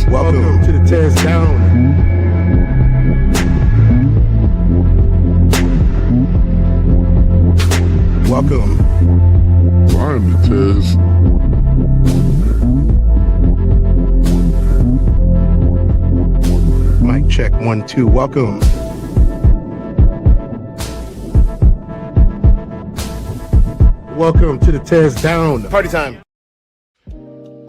Welcome to the TezDown. Welcome. I'm the Tez. Mic check 1 2. Welcome. Welcome to the TezDown. Party time.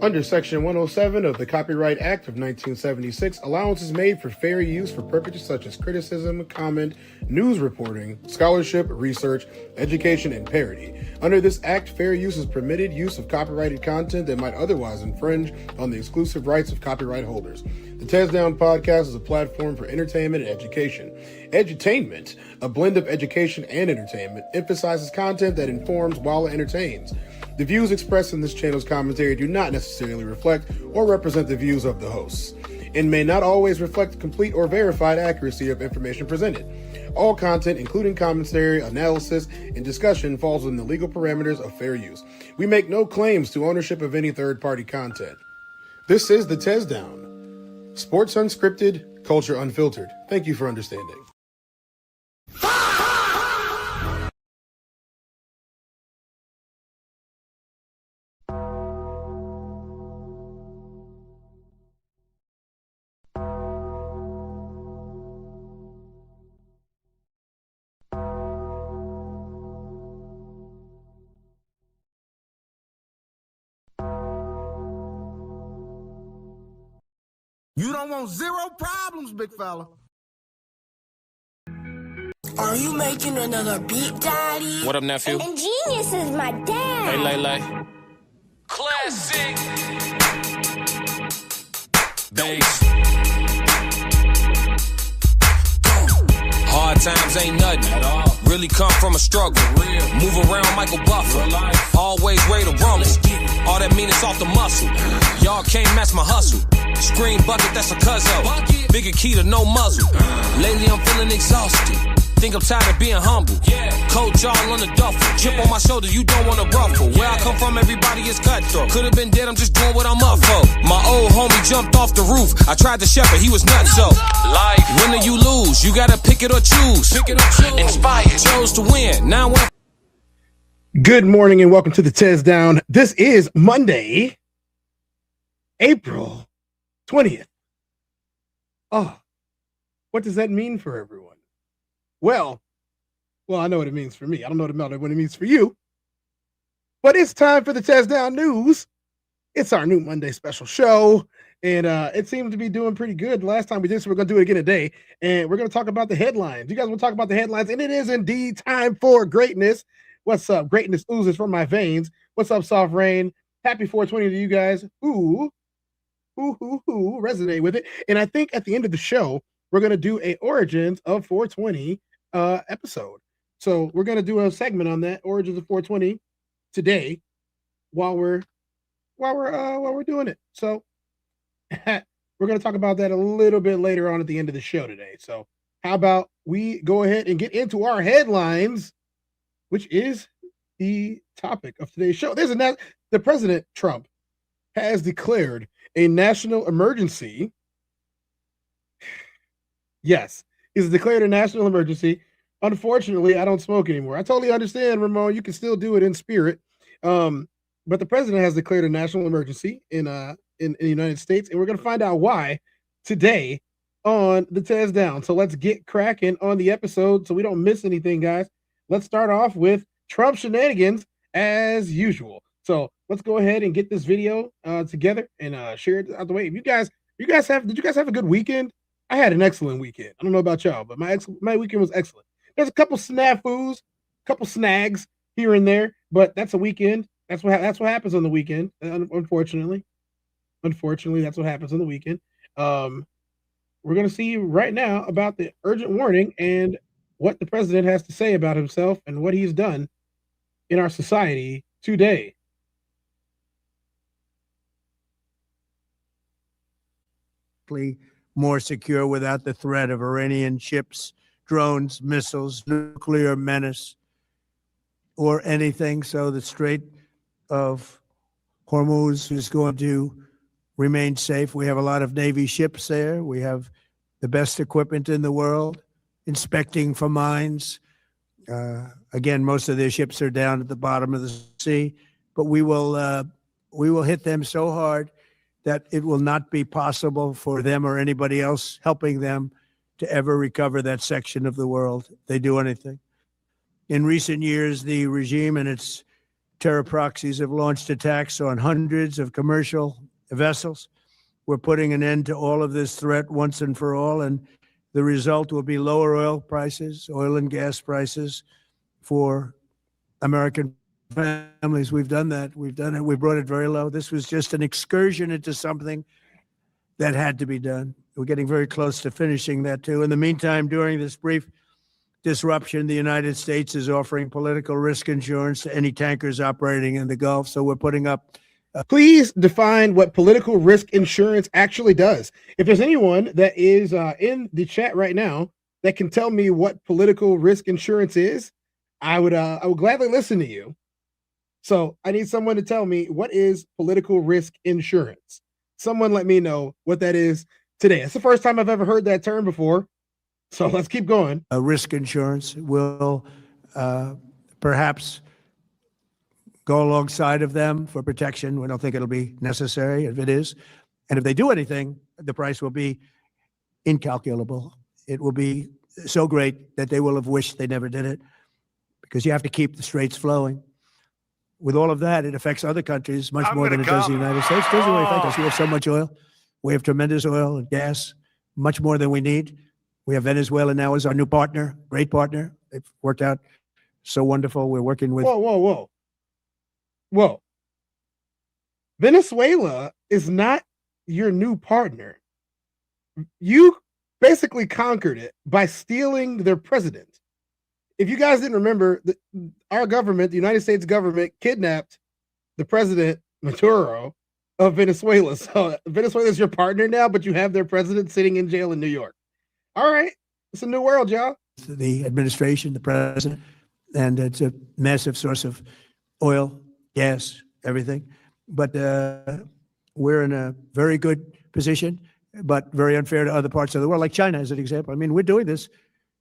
Under Section 107 of the Copyright Act of 1976, allowance is made for fair use for purposes such as criticism, comment, news reporting, scholarship, research, education, and parody. Under this act, fair use is permitted use of copyrighted content that might otherwise infringe on the exclusive rights of copyright holders. The TezDown podcast is a platform for entertainment and education. Edutainment, a blend of education and entertainment, emphasizes content that informs while it entertains. The views expressed in this channel's commentary do not necessarily reflect or represent the views of the hosts, and may not always reflect complete or verified accuracy of information presented. All content, including commentary, analysis, and discussion, falls within the legal parameters of fair use. We make no claims to ownership of any third-party content. This is the TezDown. Sports unscripted, culture unfiltered. Thank you for understanding. You don't want zero problems, big fella. Are you making another beat, Daddy? What up, nephew? And Genius is my dad. Hey, Lele. Classic. Bass. Hard times ain't nothing at all. Really come from a struggle. Real. Move around Michael Buffer. Always ready to rumble. All that mean is off the muscle. Y'all can't match my hustle. Screen bucket, that's a cuzzo. Bigger key to no muzzle. Lately I'm feeling exhausted. Think I'm tired of being humble. Coach all on the duffel. Chip on my shoulder, you don't wanna ruffle. Where I come from, everybody is cutthroat. Could've been dead, I'm just doing what I'm up for. My old homie jumped off the roof. I tried to shepherd, he was nutso. Life, win or you lose, you gotta pick it or choose. Inspired, chose to win. Now when Good morning and welcome to the TezDown. This is Monday, April 20th. Oh, what does that mean for everyone? Well, I know what it means for me. I don't know what it means for you. But it's time for the TezDown news. It's our new Monday special show, and it seems to be doing pretty good. The last time we did, so we're going to do it again today, and we're going to talk about the headlines. You guys want to talk about the headlines, and it is indeed time for greatness. What's up? Greatness oozes from my veins. What's up, Soft Rain? Happy 420 to you guys. Who resonate with it. And I think at the end of the show, we're going to do a Origins of 420 episode. So we're going to do a segment on that, Origins of 420, today while we're doing it. So we're going to talk about that a little bit later on at the end of the show today. So how about we go ahead and get into our headlines, which is the topic of today's show. The President Trump has declared a national emergency. Yes, he's declared a national emergency. Unfortunately, I don't smoke anymore. I totally understand, Ramon. You can still do it in spirit. But the president has declared a national emergency in the United States, and we're going to find out why today on the TezDown. So let's get cracking on the episode so we don't miss anything, guys. Let's start off with Trump shenanigans as usual. So let's go ahead and get this video together and share it out the way. Did you guys have a good weekend? I had an excellent weekend. I don't know about y'all, but my weekend was excellent. There's a couple snafus, couple snags here and there, but that's a weekend. That's what happens on the weekend. Unfortunately, that's what happens on the weekend. We're gonna see right now about the urgent warning and what the president has to say about himself and what he's done in our society today. More secure without the threat of Iranian ships, drones, missiles, nuclear menace, or anything. So the Strait of Hormuz is going to remain safe. We have a lot of Navy ships there. We have the best equipment in the world, inspecting for mines. Again, most of their ships are down at the bottom of the sea, but we will hit them so hard that it will not be possible for them or anybody else helping them to ever recover that section of the world. They do anything. In recent years, the regime and its terror proxies have launched attacks on hundreds of commercial vessels. We're putting an end to all of this threat once and for all, and the result will be lower oil prices, oil and gas prices for American families. We've done that. We've done it. We brought it very low. This was just an excursion into something that had to be done. We're getting very close to finishing that, too. In the meantime, during this brief disruption, the United States is offering political risk insurance to any tankers operating in the Gulf. So we're putting up. Please define what political risk insurance actually does. If there's anyone that is in the chat right now that can tell me what political risk insurance is, I would gladly listen to you. So I need someone to tell me, what is political risk insurance? Someone let me know what that is today. It's the first time I've ever heard that term before. So let's keep going. Risk insurance will perhaps go alongside of them for protection. We don't think it'll be necessary if it is. And if they do anything, the price will be incalculable. It will be so great that they will have wished they never did it, because you have to keep the straits flowing. With all of that, it affects other countries much more than it does the United States. It doesn't really affect us. We have so much oil. We have tremendous oil and gas, much more than we need. We have Venezuela now as our new partner, great partner. They've worked out so wonderful. We're working with. Whoa. Venezuela is not your new partner. You basically conquered it by stealing their president. If you guys didn't remember, our government, the United States government, kidnapped the president, Maduro, of Venezuela. So Venezuela is your partner now, but you have their president sitting in jail in New York. All right. It's a new world, y'all. The administration, the president, and it's a massive source of oil, gas, everything. But we're in a very good position, but very unfair to other parts of the world, like China as an example. I mean, we're doing this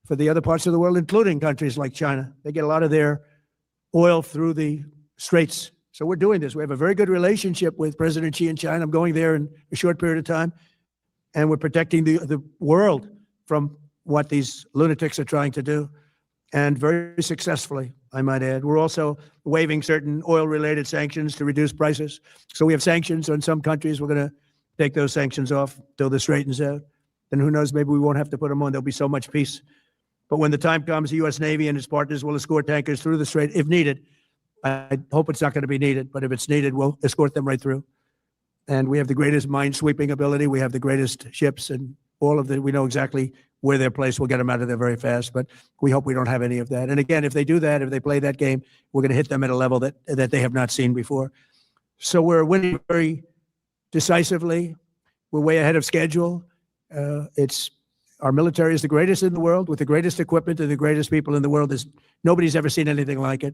for the other parts of the world, including countries like China. They get a lot of their oil through the straits. So we're doing this. We have a very good relationship with President Xi in China. I'm going there in a short period of time, and we're protecting the world from what these lunatics are trying to do, and very successfully, I might add. We're also waiving certain oil-related sanctions to reduce prices. So we have sanctions on some countries. We're going to take those sanctions off till this straightens out. Then who knows, maybe we won't have to put them on. There'll be so much peace. But when the time comes, the U.S. Navy and its partners will escort tankers through the strait if needed. I hope it's not going to be needed, but if it's needed, we'll escort them right through. And we have the greatest mine-sweeping ability. We have the greatest ships, and all of we know exactly where they're placed. We'll get them out of there very fast, but we hope we don't have any of that. And again, if they do that, if they play that game, we're going to hit them at a level that they have not seen before. So we're winning very decisively. We're way ahead of schedule. Our military is the greatest in the world, with the greatest equipment and the greatest people in the world. Nobody's ever seen anything like it.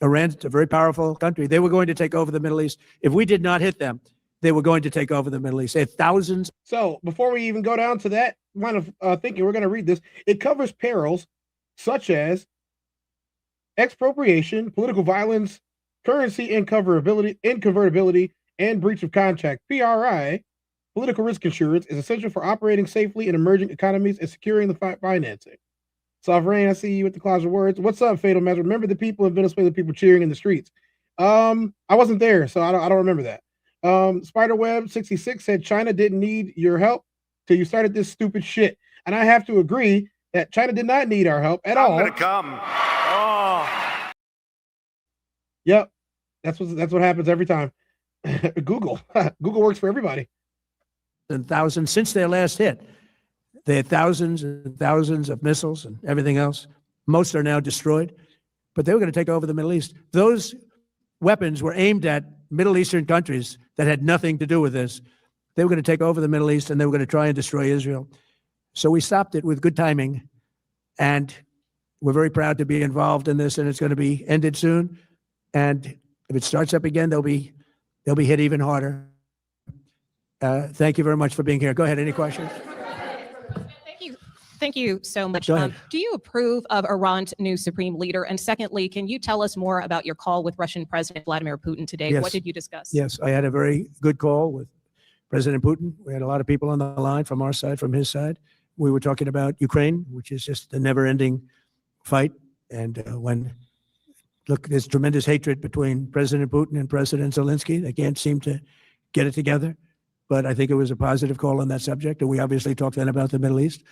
Iran's a very powerful country. They were going to take over the Middle East. If we did not hit them, they were going to take over the Middle East. They had thousands. So before we even go down to that line of thinking, we're going to read this. It covers perils such as expropriation, political violence, currency inconvertibility, and breach of contract. PRI, political risk insurance, is essential for operating safely in emerging economies and securing the financing. Sovereign, I see you with the closet words. What's up, Fatal Measure? Remember the people in Venezuela, people cheering in the streets. I wasn't there, so I don't remember that. Spiderweb66 said China didn't need your help till you started this stupid shit. And I have to agree that China did not need our help at all. I'm gonna come. Oh. Yep. That's what happens every time. Google works for everybody. And thousands since their last hit. They had thousands and thousands of missiles and everything else. Most are now destroyed, but they were going to take over the Middle East. Those weapons were aimed at Middle Eastern countries that had nothing to do with this. They were going to take over the Middle East, and they were going to try and destroy Israel. So we stopped it with good timing, and we're very proud to be involved in this, and it's going to be ended soon. And if it starts up again, they'll be hit even harder. Thank you very much for being here. Go ahead. Any questions? Thank you. Thank you so much. Go ahead. Do you approve of Iran's new supreme leader? And secondly, can you tell us more about your call with Russian President Vladimir Putin today? Yes. What did you discuss? Yes, I had a very good call with President Putin. We had a lot of people on the line from our side, from his side. We were talking about Ukraine, which is just a never-ending fight. And look, there's tremendous hatred between President Putin and President Zelensky. They can't seem to get it together. But I think it was a positive call on that subject. And we obviously talked then about the Middle East.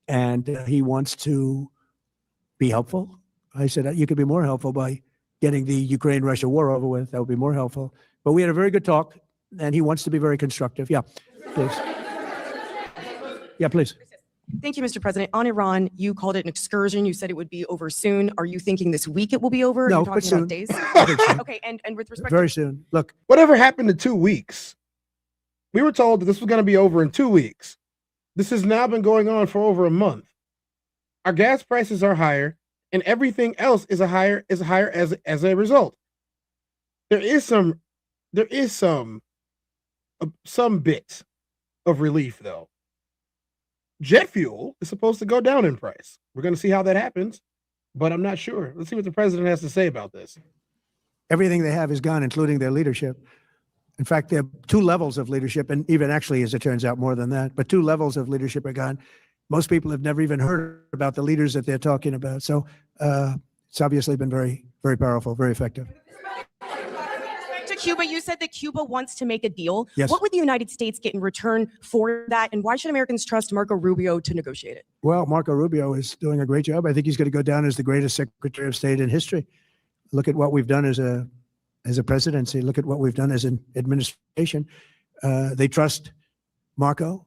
And he wants to be helpful. I said, you could be more helpful by getting the Ukraine-Russia war over with. That would be more helpful. But we had a very good talk, and he wants to be very constructive. Yeah, please. Yeah, please. Thank you, Mr. President. On Iran, you called it an excursion. You said it would be over soon. Are you thinking this week it will be over? No, Are you but talking soon. about days? I think so. Okay, and with respect Very soon. Look, Whatever happened to 2 weeks? We were told that this was going to be over in 2 weeks. This has now been going on for over a month. Our gas prices are higher, and everything else is higher as a result. There is some bit of relief though. Jet fuel is supposed to go down in price. We're going to see how that happens, but I'm not sure. Let's see what the president has to say about this. everything they have is gone, including their leadership. In fact, there are 2 levels of leadership, and even actually, as it turns out, more than that. But 2 levels of leadership are gone. Most people have never even heard about the leaders that they're talking about. So it's obviously been very, very powerful, very effective. to Cuba, you said that Cuba wants to make a deal. Yes. What would the United States get in return for that? And why should Americans trust Marco Rubio to negotiate it? Well, Marco Rubio is doing a great job. I think he's going to go down as the greatest Secretary of State in history. Look at what we've done as a presidency. Look at what we've done as an administration. They trust Marco,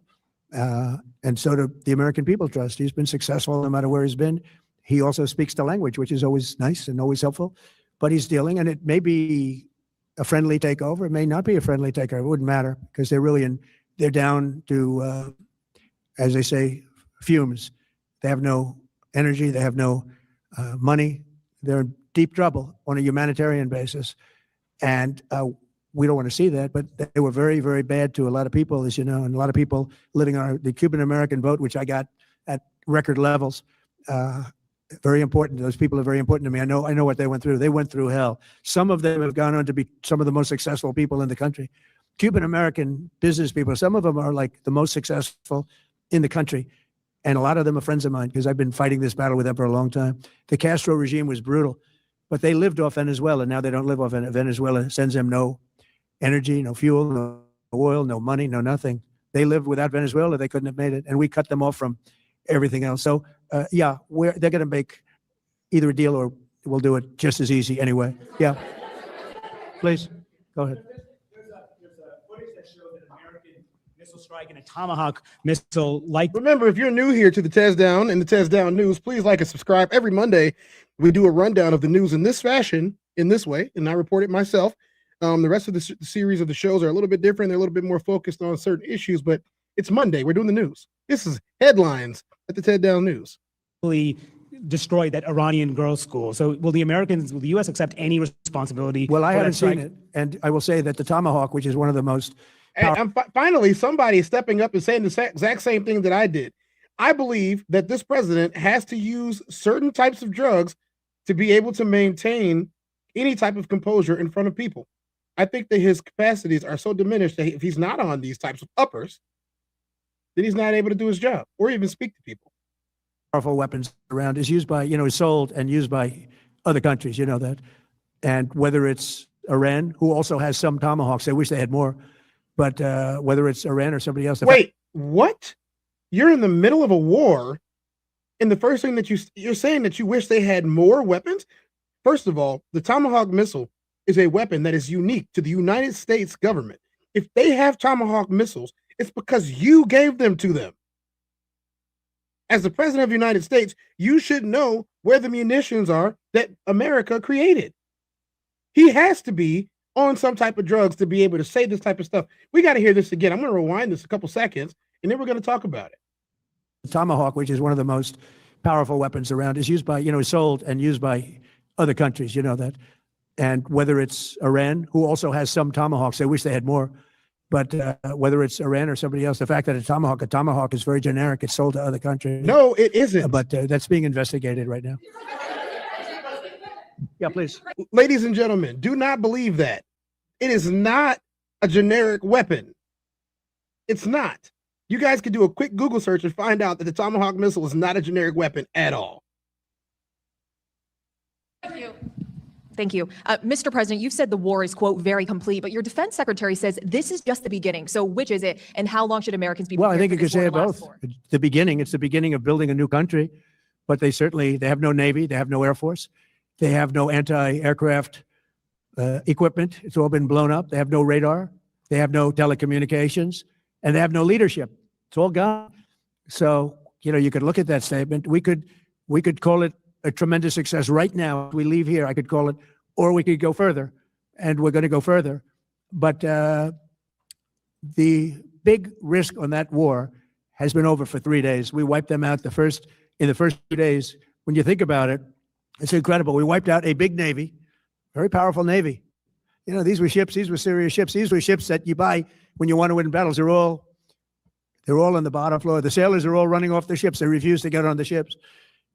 and so do the American people trust. He's been successful no matter where he's been. He also speaks the language, which is always nice and always helpful. But he's dealing, and it may be a friendly takeover. It may not be a friendly takeover. It wouldn't matter because they're down to, as they say, fumes. They have no energy. They have no money. They're in deep trouble on a humanitarian basis. And we don't want to see that, but they were very, very bad to a lot of people, as you know, and a lot of people living on the Cuban-American vote, which I got at record levels. Very important. Those people are very important to me. I know what they went through. They went through hell. Some of them have gone on to be some of the most successful people in the country. Cuban-American business people, some of them are like the most successful in the country. And a lot of them are friends of mine because I've been fighting this battle with them for a long time. The Castro regime was brutal, but they lived off Venezuela. Now they don't live off Venezuela. Sends them no energy, no fuel, no oil, no money, no nothing. They lived without Venezuela. They couldn't have made it. And we cut them off from everything else. So yeah, they're going to make either a deal or we'll do it just as easy anyway. Yeah. Please, go ahead. There's a footage that shows an American missile strike and a Tomahawk missile like. Remember, if you're new here to the TezDown and the TezDown news, please like and subscribe. Every Monday, we do a rundown of the news in this fashion, in this way, and I report it myself. The rest of the series of the shows are a little bit different. They're a little bit more focused on certain issues, but it's Monday. We're doing the news. This is headlines at the TezDown News. Destroyed that Iranian girls' school. So will the U.S. accept any responsibility? Well, I for haven't that strike? seen it. And I will say that the Tomahawk, which is one of the most And finally, somebody is stepping up and saying the exact same thing that I did. I believe that this president has to use certain types of drugs to be able to maintain any type of composure in front of people. I think that his capacities are so diminished that if he's not on these types of uppers, then he's not able to do his job or even speak to people. powerful weapons around is used by, is sold and used by other countries, you know that. And whether it's Iran, who also has some Tomahawks, I wish they had more, but whether it's Iran or somebody else. Wait, what? You're in the middle of a war, and the first thing that you're saying that you wish they had more weapons? First of all, the Tomahawk missile is a weapon that is unique to the United States government. If they have Tomahawk missiles, it's because you gave them to them. As the president of the United States, you should know where the munitions are that America created. He has to be on some type of drugs to be able to say this type of stuff. We got to hear this again. I'm going to rewind this a couple seconds, and then we're going to talk about it. The Tomahawk, which is one of the most powerful weapons around, is used by, is sold and used by other countries, you know that. And whether it's Iran, who also has some Tomahawks, I wish they had more, But whether it's Iran or somebody else, the fact that a Tomahawk is very generic. It's sold to other countries. No, it isn't. But that's being investigated right now. Yeah, please. Ladies and gentlemen, do not believe that. It is not a generic weapon. It's not. You guys could do a quick Google search and find out that the Tomahawk missile is not a generic weapon at all. Thank you. Mr. President, you've said the war is, quote, very complete, but your defense secretary says this is just the beginning. So which is it, and how long should Americans be prepared? Well, I think you for could this war say to last both. for? It's the beginning. It's the beginning of building a new country, but they have no Navy. They have no Air Force. They have no anti-aircraft equipment. It's all been blown up. They have no radar. They have no telecommunications, and they have no leadership. It's all gone. So, you could look at that statement. We could call it a tremendous success right now. If we leave here, I could call it, or we could go further, and we're going to go further. But the big risk on that war has been over for 3 days. We wiped them out in the first 2 days. When you think about it, it's incredible. We wiped out a big Navy, very powerful Navy. These were ships. These were serious ships. These were ships that you buy when you want to win battles. They're all on the bottom floor. The sailors are all running off the ships. They refuse to get on the ships.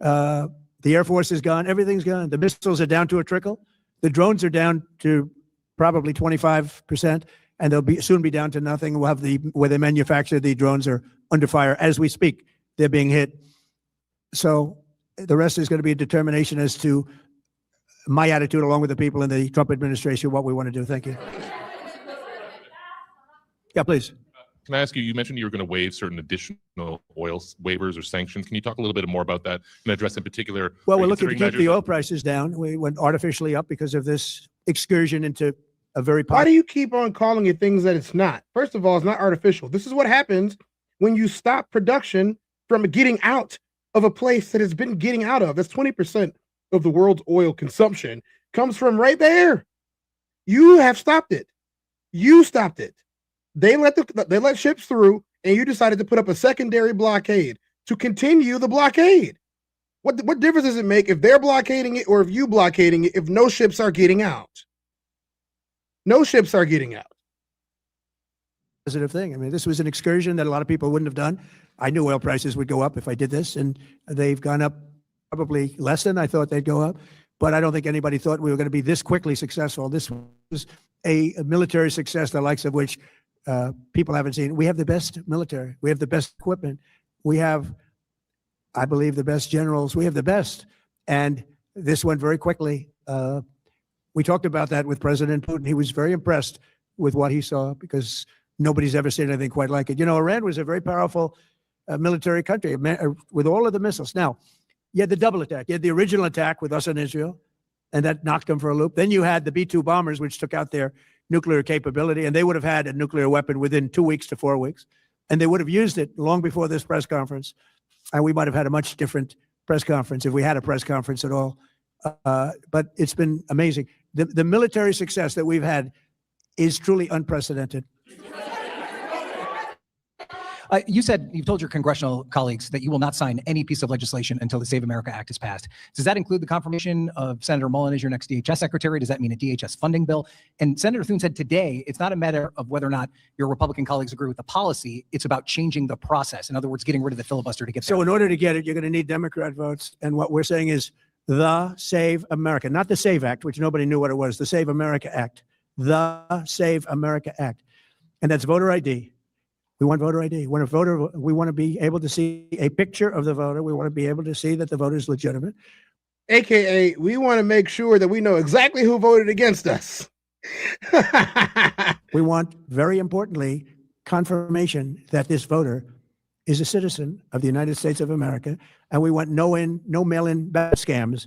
The Air Force is gone. Everything's gone. The missiles are down to a trickle. The drones are down to probably 25%, and they'll soon be down to nothing. We'll have where they manufacture the drones are under fire as we speak. They're being hit. So the rest is going to be a determination as to my attitude, along with the people in the Trump administration, what we want to do. Thank you. Yeah, please. Can I ask you, you mentioned you were going to waive certain additional oil waivers or sanctions. Can you talk a little bit more about that and address in particular? Well, we're looking to keep the oil prices down. We went artificially up because of this excursion into a very... Why do you keep on calling it things that it's not? First of all, it's not artificial. This is what happens when you stop production from getting out of a place that has been getting out of. That's 20% of the world's oil consumption comes from right there. You have stopped it. You stopped it. They let ships through, and you decided to put up a secondary blockade to continue the blockade. What difference does it make if they're blockading it or if you blockading it if no ships are getting out? No ships are getting out. Positive thing. I mean, this was an excursion that a lot of people wouldn't have done. I knew oil prices would go up if I did this, and they've gone up probably less than I thought they'd go up. But I don't think anybody thought we were going to be this quickly successful. This was a military success, the likes of which people haven't seen. We have the best military. We have the best equipment. We have, I believe, the best generals. We have the best. And this went very quickly. We talked about that with President Putin. He was very impressed with what he saw because nobody's ever seen anything quite like it. Iran was a very powerful military country with all of the missiles. Now, you had the double attack. You had the original attack with us and Israel, and that knocked them for a loop. Then you had the B-2 bombers, which took out their nuclear capability, and they would have had a nuclear weapon within 2 weeks to 4 weeks, and they would have used it long before this press conference, and we might have had a much different press conference if we had a press conference at all. But it's been amazing. The military success that we've had is truly unprecedented. You've told your congressional colleagues that you will not sign any piece of legislation until the Save America Act is passed. Does that include the confirmation of Senator Mullen as your next DHS secretary? Does that mean a DHS funding bill? And Senator Thune said today, it's not a matter of whether or not your Republican colleagues agree with the policy. It's about changing the process. In other words, getting rid of the filibuster to get there. So in order to get it, you're going to need Democrat votes. And what we're saying is the Save America, not the Save Act, which nobody knew what it was, the Save America Act, the Save America Act. And that's voter ID. We want voter ID. We want to be able to see a picture of the voter. We want to be able to see that the voter is legitimate. AKA, we want to make sure that we know exactly who voted against us. We want, very importantly, confirmation that this voter is a citizen of the United States of America, and we want no mail-in ballot scams.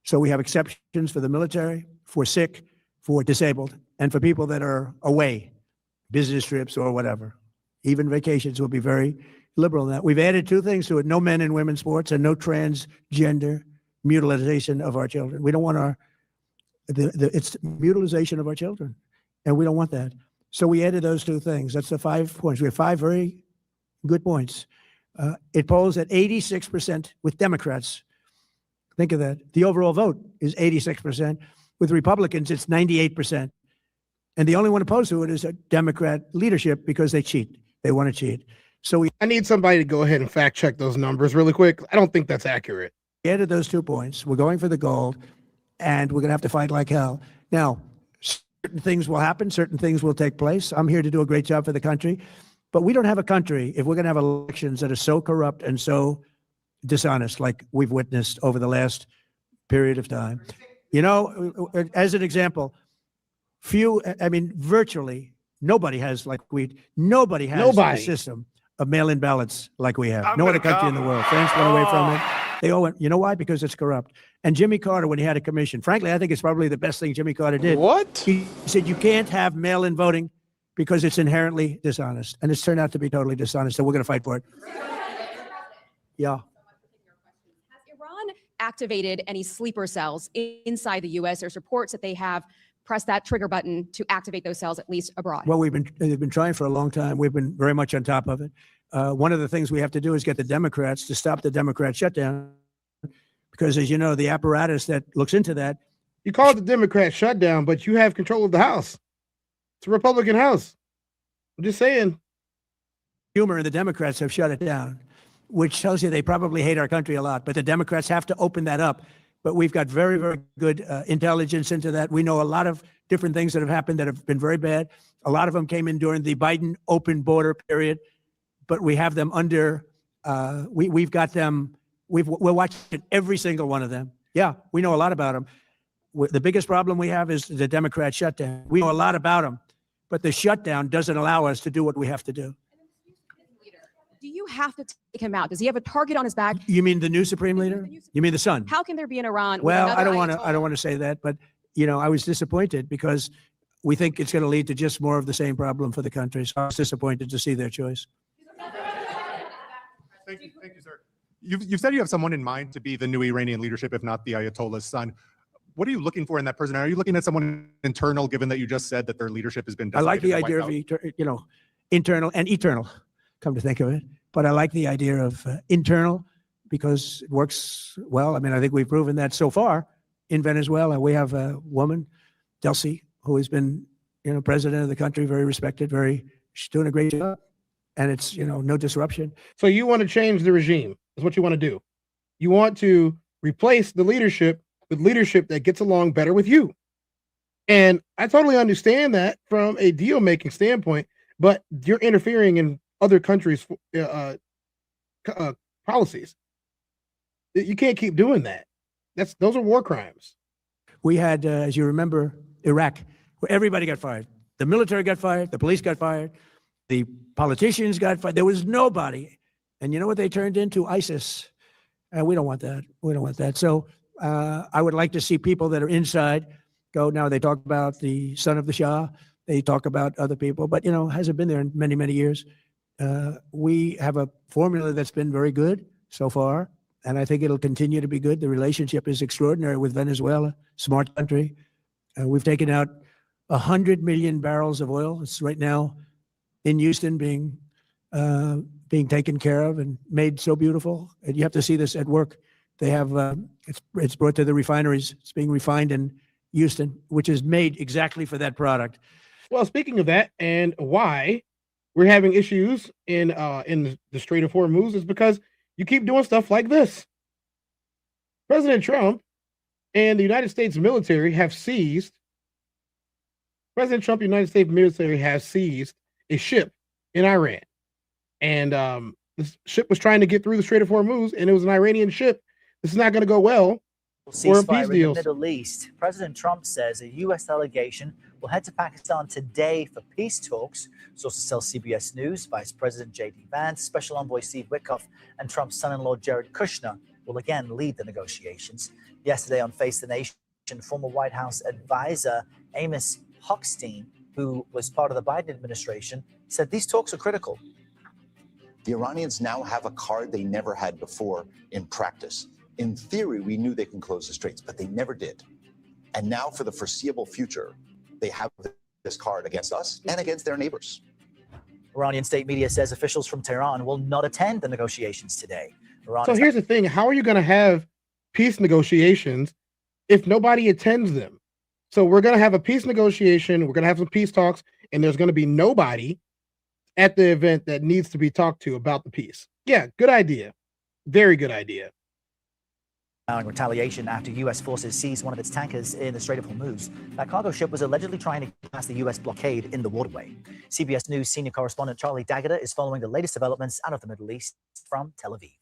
So we have exceptions for the military, for sick, for disabled, and for people that are away, business trips or whatever. Even vacations will be very liberal in that. We've added two things to it: no men and women's sports, and no transgender mutilization of our children. We don't want it's mutilization of our children, and we don't want that. So we added those two things. That's the 5 points. We have 5 very good points. It polls at 86% with Democrats. Think of that. The overall vote is 86%. With Republicans, it's 98%. And the only one opposed to it is a Democrat leadership because they cheat. They want to cheat. So we I need somebody to go ahead and fact check those numbers really quick. I don't think that's accurate. added those 2 points. We're going for the gold, and we're going to have to fight like hell. Now, certain things will happen. Certain things will take place. I'm here to do a great job for the country. But we don't have a country if we're going to have elections that are so corrupt and so dishonest like we've witnessed over the last period of time. You know, as an example, virtually nobody has nobody has a system of mail-in ballots like we have. No other country in the world. France went away from it. They all went, you know why? Because it's corrupt. And Jimmy Carter, when he had a commission, frankly, I think it's probably the best thing Jimmy Carter did. What? He said, you can't have mail-in voting because it's inherently dishonest. And it's turned out to be totally dishonest. So we're going to fight for it. Yeah. Has Iran activated any sleeper cells inside the U.S.? There's reports that they have pressed that trigger button to activate those cells, at least abroad. Well, they've been trying for a long time. We've been very much on top of it. One of the things we have to do is get the Democrats to stop the Democrat shutdown, because, as you know, the apparatus that looks into that. You call it the Democrat shutdown, but you have control of the House. It's a Republican House. I'm just saying. Humor and the Democrats have shut it down, which tells you they probably hate our country a lot. But the Democrats have to open that up. But we've got very, very good intelligence into that. We know a lot of different things that have happened that have been very bad. A lot of them came in during the Biden open border period, but we have them under, we've got them, we're watching every single one of them. Yeah, we know a lot about them. The biggest problem we have is the Democrat shutdown. We know a lot about them, but the shutdown doesn't allow us to do what we have to do. Do you have to take him out? Does he have a target on his back? You mean the new supreme leader? You mean the son? How can there be an Iran? Well, I don't want to say that, but I was disappointed because we think it's going to lead to just more of the same problem for the country. So I was disappointed to see their choice. Thank you, sir. You've said you have someone in mind to be the new Iranian leadership, if not the Ayatollah's son. What are you looking for in that person? Are you looking at someone internal, given that you just said that their leadership has been? I like the idea of internal and eternal. Come to think of it, but I like the idea of internal because it works well. I mean, I think we've proven that so far in Venezuela. We have a woman, Delcy, who has been, president of the country, very respected, she's doing a great job, and it's, no disruption. So you want to change the regime? Is what you want to do? You want to replace the leadership with leadership that gets along better with you, and I totally understand that from a deal-making standpoint. But you're interfering in other countries' policies. You can't keep doing that. Those are war crimes. We had, as you remember, Iraq, where everybody got fired. The military got fired. The police got fired. The politicians got fired. There was nobody. And you know what they turned into? ISIS. We don't want that. We don't want that. So I would like to see people that are inside go. Now they talk about the son of the Shah. They talk about other people, but hasn't been there in many, many years. We have a formula that's been very good so far, and I think it'll continue to be good. The relationship is extraordinary with Venezuela, smart country. We've taken out 100 million barrels of oil. It's right now in Houston being taken care of and made so beautiful. And you have to see this at work. They have it's brought to the refineries. It's being refined in Houston, which is made exactly for that product. Well, speaking of that, and why we're having issues in the Strait of Hormuz is because you keep doing stuff like this. President Trump and the United States military have seized. President Trump, and the United States military has seized a ship in Iran, and this ship was trying to get through the Strait of Hormuz, and it was an Iranian ship. This is not going to go well. Ceasefire in the Middle East. President Trump says a U.S. delegation will head to Pakistan today for peace talks. Sources tell CBS News Vice President J.D. Vance, Special Envoy Steve Witkoff, and Trump's son-in-law Jared Kushner will again lead the negotiations. Yesterday on Face the Nation, former White House advisor Amos Hochstein, who was part of the Biden administration, said these talks are critical. The Iranians now have a card they never had before in practice. In theory, we knew they can close the straits, but they never did. And now for the foreseeable future, they have this card against us and against their neighbors. Iranian state media says officials from Tehran will not attend the negotiations today. So here's the thing. How are you going to have peace negotiations if nobody attends them? So we're going to have a peace negotiation. We're going to have some peace talks, and there's going to be nobody at the event that needs to be talked to about the peace. Yeah, good idea. Very good idea. Retaliation after U.S. forces seized one of its tankers in the Strait of Hormuz. That cargo ship was allegedly trying to get past the U.S. blockade in the waterway. CBS News senior correspondent Charlie Daggett is following the latest developments out of the Middle East from Tel Aviv.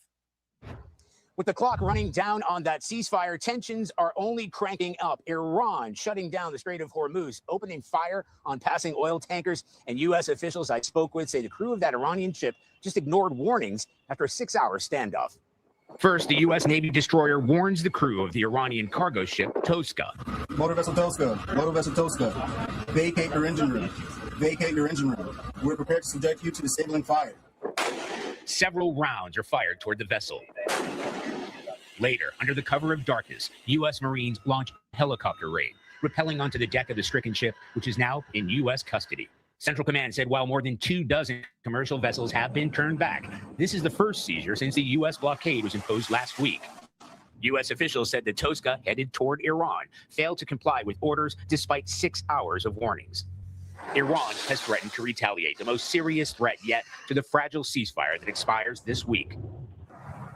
With the clock running down on that ceasefire, tensions are only cranking up. Iran shutting down the Strait of Hormuz, opening fire on passing oil tankers, and U.S. officials I spoke with say the crew of that Iranian ship just ignored warnings after a 6-hour standoff. First, the U.S. Navy destroyer warns the crew of the Iranian cargo ship Toska. Motor vessel Toska, vacate your engine room. Vacate your engine room. We're prepared to subject you to disabling fire. Several rounds are fired toward the vessel. Later, under the cover of darkness, U.S. Marines launch a helicopter raid, rappelling onto the deck of the stricken ship, which is now in U.S. custody. Central Command said while more than 24 commercial vessels have been turned back, this is the first seizure since the U.S. blockade was imposed last week. U.S. officials said the Toska, headed toward Iran, failed to comply with orders despite 6 hours of warnings. Iran has threatened to retaliate, the most serious threat yet to the fragile ceasefire that expires this week.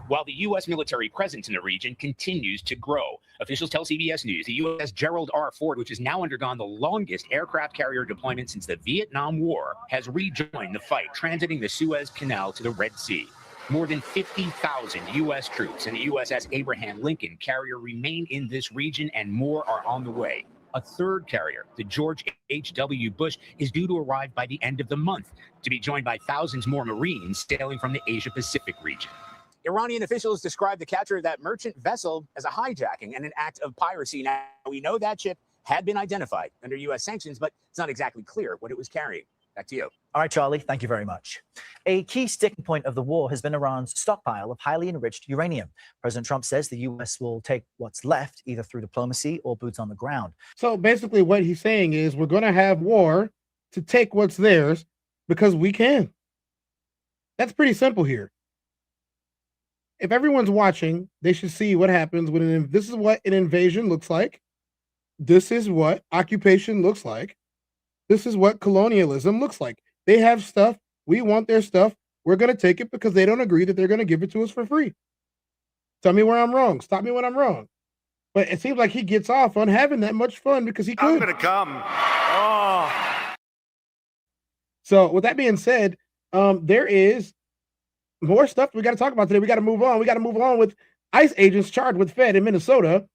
While the U.S. military presence in the region continues to grow, officials tell CBS News the U.S. Gerald R. Ford, which has now undergone the longest aircraft carrier deployment since the Vietnam War, has rejoined the fight, transiting the Suez Canal to the Red Sea. More than 50,000 U.S. troops and the USS Abraham Lincoln carrier remain in this region, and more are on the way. A third carrier, the George H.W. Bush, is due to arrive by the end of the month, to be joined by thousands more Marines sailing from the Asia-Pacific region. Iranian officials described the capture of that merchant vessel as a hijacking and an act of piracy. Now, we know that ship had been identified under U.S. sanctions, but it's not exactly clear what it was carrying. Back to you. All right, Charlie, thank you very much. A key sticking point of the war has been Iran's stockpile of highly enriched uranium. President Trump says the U.S. will take what's left either through diplomacy or boots on the ground. So basically what he's saying is we're going to have war to take what's theirs because we can. That's pretty simple here. If everyone's watching, they should see what happens when this is what an invasion looks like. This is what occupation looks like. This is what colonialism looks like. They have stuff. We want their stuff. We're going to take it because they don't agree that they're going to give it to us for free. Tell me where I'm wrong. Stop me when I'm wrong. But it seems like he gets off on having that much fun because he could. I'm going to come. Oh. So with that being said, there is more stuff we got to talk about today. We got to move on. We got to move on with ICE agents charged with Fed in Minnesota.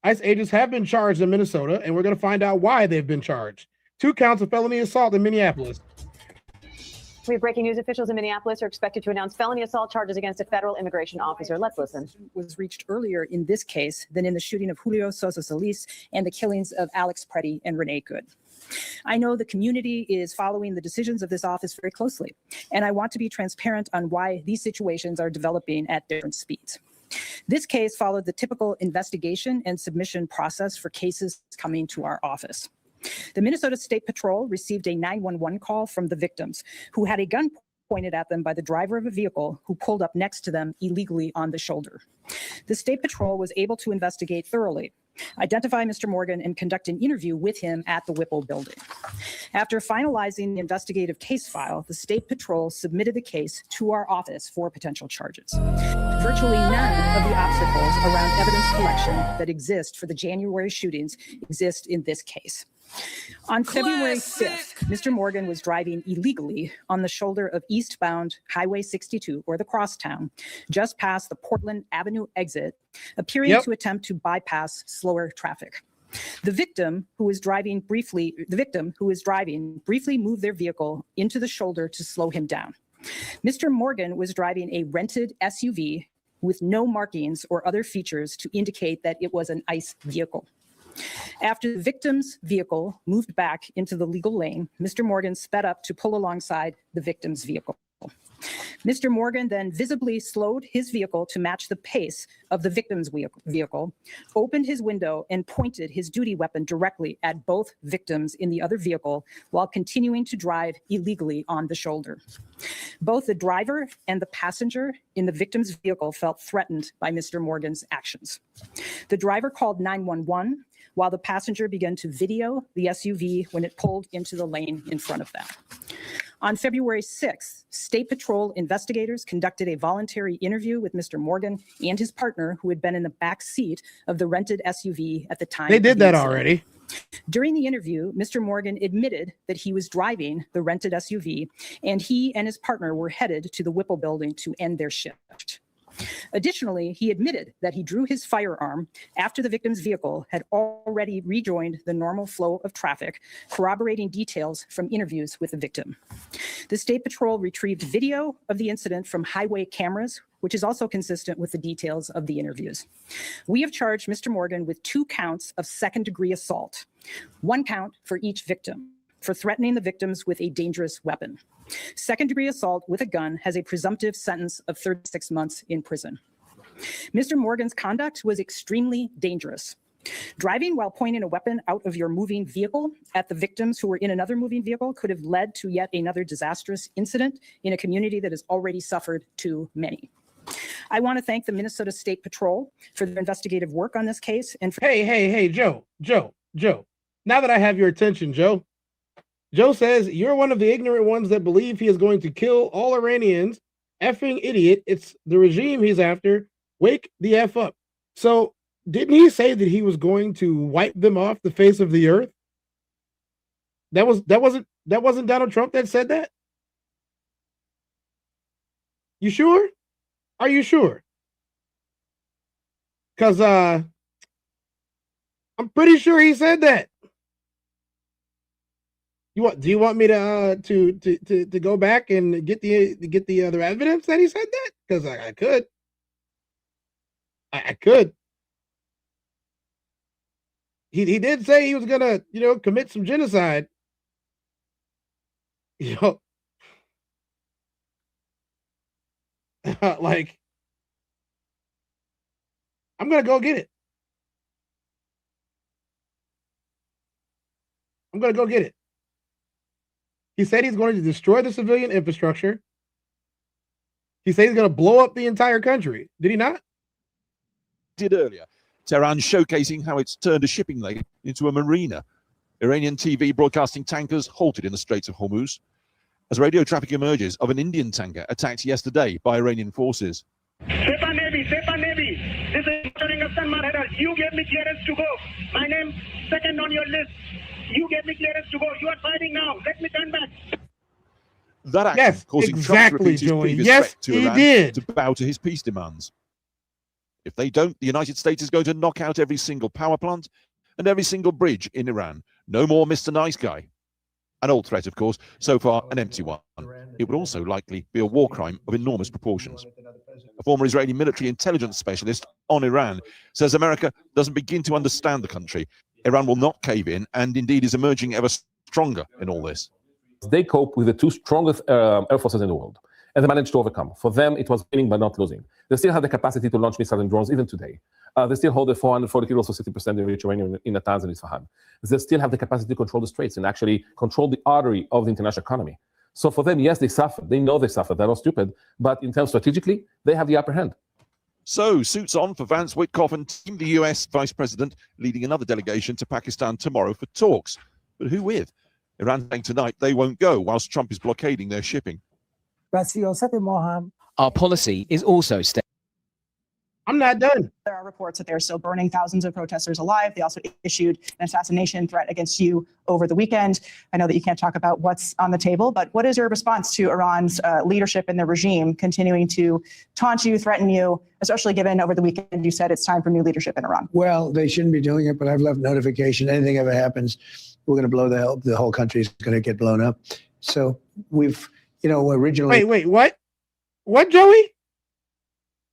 ICE agents have been charged in Minnesota, and we're going to find out why they've been charged. 2 counts of felony assault in Minneapolis. We have breaking news. Officials in Minneapolis are expected to announce felony assault charges against a federal immigration officer. Let's listen. Was reached earlier in this case than in the shooting of Julio Sosa Solis and the killings of Alex Preddy and Renee Good. I know the community is following the decisions of this office very closely, and I want to be transparent on why these situations are developing at different speeds. This case followed the typical investigation and submission process for cases coming to our office. The Minnesota State Patrol received a 911 call from the victims, who had a gun pointed at them by the driver of a vehicle who pulled up next to them illegally on the shoulder. The State Patrol was able to investigate thoroughly, identify Mr. Morgan, and conduct an interview with him at the Whipple building. After finalizing the investigative case file, the State Patrol submitted the case to our office for potential charges. Virtually none of the obstacles around evidence collection that exist for the January shootings exist in this case. On February 5th, Mr. Morgan was driving illegally on the shoulder of eastbound Highway 62, or the Crosstown, just past the Portland Avenue exit, appearing to attempt to bypass slower traffic. The victim who was driving briefly moved their vehicle into the shoulder to slow him down. Mr. Morgan was driving a rented SUV with no markings or other features to indicate that it was an ICE vehicle. After the victim's vehicle moved back into the legal lane, Mr. Morgan sped up to pull alongside the victim's vehicle. Mr. Morgan then visibly slowed his vehicle to match the pace of the victim's vehicle, opened his window, and pointed his duty weapon directly at both victims in the other vehicle while continuing to drive illegally on the shoulder. Both the driver and the passenger in the victim's vehicle felt threatened by Mr. Morgan's actions. The driver called 911, while the passenger began to video the SUV when it pulled into the lane in front of them. On February 6th, State Patrol investigators conducted a voluntary interview with Mr. Morgan and his partner, who had been in the back seat of the rented SUV at the time. They did of the that incident. already. During the interview, Mr. Morgan admitted that he was driving the rented SUV, and he and his partner were headed to the Whipple building to end their shift. Additionally, he admitted that he drew his firearm after the victim's vehicle had already rejoined the normal flow of traffic, corroborating details from interviews with the victim. The State Patrol retrieved video of the incident from highway cameras, which is also consistent with the details of the interviews. We have charged Mr. Morgan with 2 counts of second-degree assault, 1 count for each victim, for threatening the victims with a dangerous weapon. Second-degree assault with a gun has a presumptive sentence of 36 months in prison. Mr. Morgan's conduct was extremely dangerous. Driving while pointing a weapon out of your moving vehicle at the victims who were in another moving vehicle could have led to yet another disastrous incident in a community that has already suffered too many. I want to thank the Minnesota State Patrol for their investigative work on this case and for— Hey, Joe. Now that I have your attention, Joe says, you're one of the ignorant ones that believe he is going to kill all Iranians. Effing idiot. It's the regime he's after. Wake the F up. So didn't he say that he was going to wipe them off the face of the earth? That wasn't Donald Trump that said that? You sure? Are you sure? Because I'm pretty sure he said that. Do you want me to go back and get the other evidence that he said that? Because I could. I could. He did say he was gonna, commit some genocide. Like, I'm gonna go get it. I'm gonna go get it. He said he's going to destroy the civilian infrastructure. He said he's going to blow up the entire country. Did he not? Did earlier. Tehran showcasing how it's turned a shipping lane into a marina. Iranian TV broadcasting tankers halted in the Strait of Hormuz as radio traffic emerges of an Indian tanker attacked yesterday by Iranian forces. Sepa Navy, this is you gave me clearance to go. My name second on your list. You gave me clearance to go. You are fighting now. Let me turn back. That action causing Trump to repeat his previous threat to Iran to bow to his peace demands. If they don't, the United States is going to knock out every single power plant and every single bridge in Iran. No more Mr. Nice Guy. An old threat, of course, so far an empty one. It would also likely be a war crime of enormous proportions. A former Israeli military intelligence specialist on Iran says America doesn't begin to understand the country. Iran will not cave in and indeed is emerging ever stronger in all this. They cope with the 2 strongest air forces in the world, and they managed to overcome. For them, it was winning but not losing. They still have the capacity to launch missiles and drones even today. They still hold the 440 kilos or 60% enriched uranium in Natanz and Isfahan. They still have the capacity to control the straits and actually control the artery of the international economy. So for them, yes, they suffered. They know they suffered. They're not stupid. But in terms strategically, they have the upper hand. So, suits on for Vance, Witkoff and team. The US Vice President leading another delegation to Pakistan tomorrow for talks. But who with? Iran saying tonight they won't go whilst Trump is blockading their shipping. Our policy is also I'm not done. There are reports that they're still burning thousands of protesters alive. They also issued an assassination threat against you over the weekend. I know that you can't talk about what's on the table, but what is your response to Iran's leadership in the regime continuing to taunt you, threaten you, especially given over the weekend you said it's time for new leadership in Iran? Well, they shouldn't be doing it, but I've left notification. Anything ever happens, we're going to blow the whole country is going to get blown up. So we've, originally. Wait, what? What, Joey?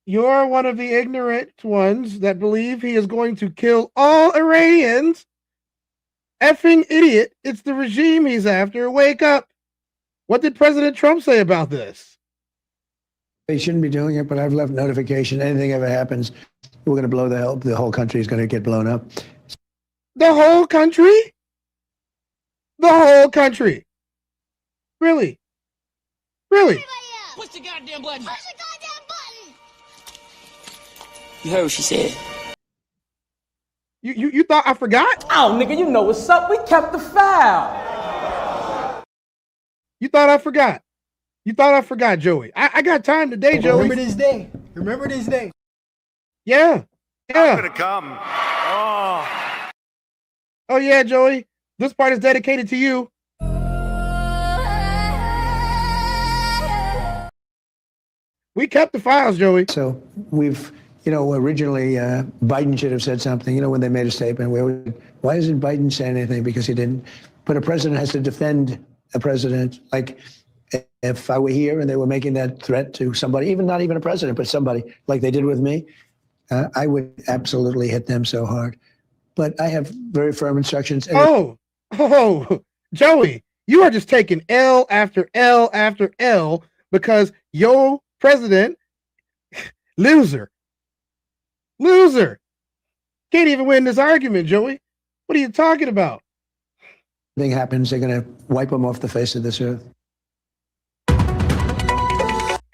You're one of the ignorant ones that believe he is going to kill all Iranians. Effing idiot. It's the regime he's after. Wake up. What did President Trump say about this? They shouldn't be doing it, but I've left notification. Anything ever happens, we're going to blow the whole country is going to get blown up. The whole country? The whole country. Really? Really? Push the goddamn button. Push the goddamn button. You heard what she said. You thought I forgot? Oh, nigga, you know what's up. We kept the foul. You thought I forgot? You thought I forgot, Joey? I got time today, Joey. Remember this day. Remember this day. Yeah. I'm gonna come. Oh. Oh yeah, Joey. This part is dedicated to you. We kept the files, Joey. So we've, originally Biden should have said something, when they made a statement. Why isn't Biden saying anything? Because he didn't. But a president has to defend a president. Like if I were here and they were making that threat to somebody, even not even a president, but somebody like they did with me, I would absolutely hit them so hard. But I have very firm instructions. Oh, Joey, you are just taking L after L after L because your president, loser. Can't even win this argument, Joey. What are you talking about? Thing happens, they're going to wipe them off the face of this earth.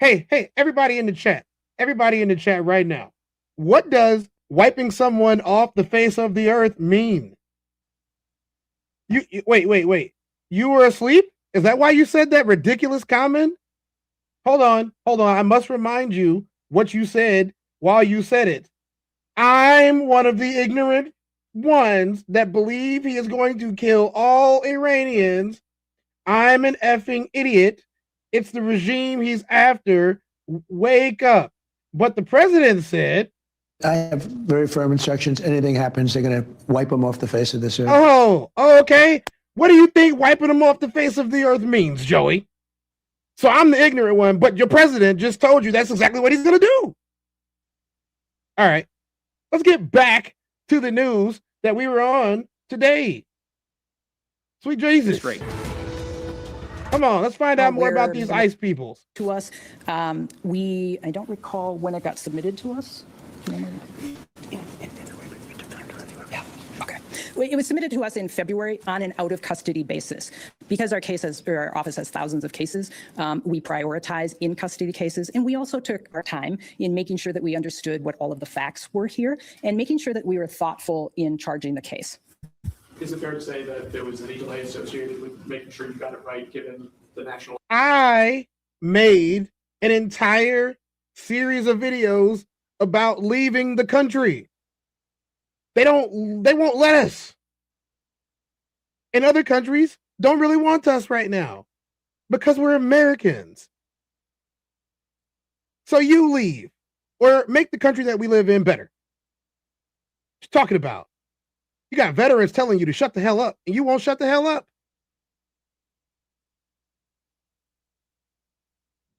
Hey, everybody in the chat. Everybody in the chat right now. What does wiping someone off the face of the earth mean? You wait. You were asleep? Is that why you said that ridiculous comment? Hold on. I must remind you what you said while you said it. I'm one of the ignorant ones that believe he is going to kill all Iranians. I'm an effing idiot. It's the regime he's after. Wake up. But the president said, I have very firm instructions. Anything happens, they're going to wipe them off the face of this earth. Oh, okay. What do you think wiping them off the face of the earth means, Joey? So I'm the ignorant one, but your president just told you that's exactly what he's going to do. All right. Let's get back to the news that we were on today. Sweet Jesus. Come on, let's find out more about these ICE peoples. To us, I don't recall when it got submitted to us. It was submitted to us in February on an out of custody basis. Because our office has thousands of cases, we prioritize in custody cases. And we also took our time in making sure that we understood what all of the facts were here and making sure that we were thoughtful in charging the case. Is it fair to say that there was any delay associated with making sure you got it right, given the national? I made an entire series of videos about leaving the country. They won't let us. And other countries don't really want us right now because we're Americans. So you leave or make the country that we live in better. What you talking about? You got veterans telling you to shut the hell up and you won't shut the hell up.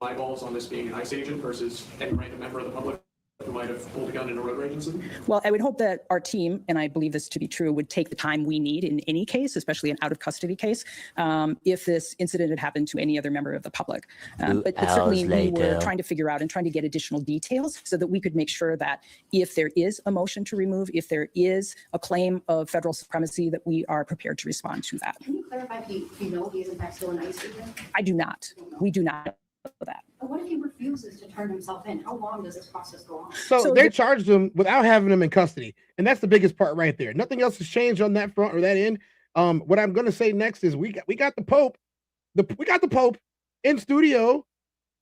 Eyeballs on this being an ICE agent versus any random member of the public who might have pulled a gun in a road rage incident? Well, I would hope that our team, and I believe this to be true, would take the time we need in any case, especially an out of custody case, if this incident had happened to any other member of the public. But certainly we were trying to figure out and trying to get additional details so that we could make sure that if there is a motion to remove, if there is a claim of federal supremacy, that we are prepared to respond to that. Can you clarify if you know he is in fact still an ICE agent? I do not. We do not know that. But what if he refuses to turn himself in? How long does this process go on? So they charged him without having him in custody. And that's the biggest part right there. Nothing else has changed on that front or that end. What I'm going to say next is we got the Pope. We got the Pope in studio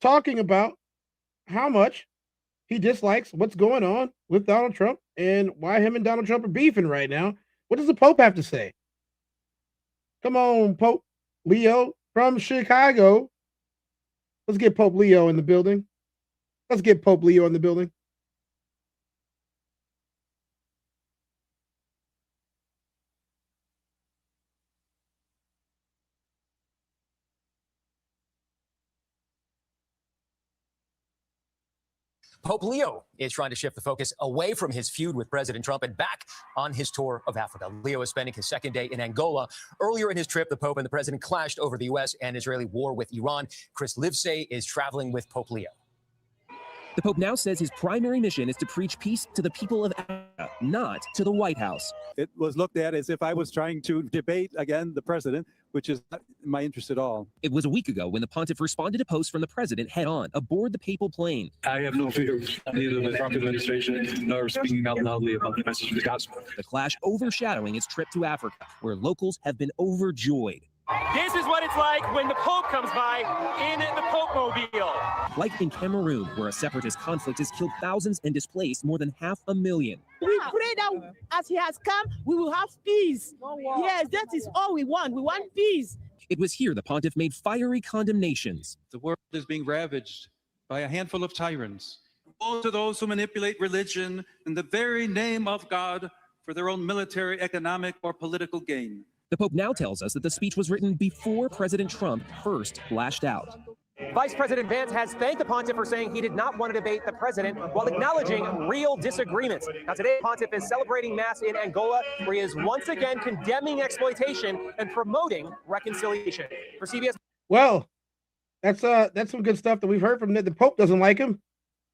talking about how much he dislikes what's going on with Donald Trump and why him and Donald Trump are beefing right now. What does the Pope have to say? Come on, Pope Leo from Chicago. Let's get Pope Leo in the building. Let's get Pope Leo in the building. Pope Leo is trying to shift the focus away from his feud with President Trump and back on his tour of Africa. Leo is spending his second day in Angola. Earlier in his trip, the Pope and the President clashed over the U.S. and Israeli war with Iran. Chris Livesay is traveling with Pope Leo. The Pope now says his primary mission is to preach peace to the people of Africa, not to the White House. It was looked at as if I was trying to debate, again, the president, which is not my interest at all. It was a week ago when the pontiff responded to posts from the president head-on aboard the papal plane. I have no fear of neither the Trump administration nor speaking out loudly about the message of the gospel. The clash overshadowing his trip to Africa, where locals have been overjoyed. This is what it's like when the Pope comes by in the Pope-mobile. Like in Cameroon, where a separatist conflict has killed thousands and displaced more than 500,000. We pray that as he has come, we will have peace. Yes, that is all we want. We want peace. It was here the pontiff made fiery condemnations. The world is being ravaged by a handful of tyrants. Woe to those who manipulate religion in the very name of God for their own military, economic, or political gain. The Pope now tells us that the speech was written before President Trump first lashed out. Vice President Vance has thanked the pontiff for saying he did not want to debate the president while acknowledging real disagreements. Now, today, the pontiff is celebrating Mass in Angola, where he is once again condemning exploitation and promoting reconciliation. For CBS. Well, that's some good stuff that we've heard from the Pope. Doesn't like him.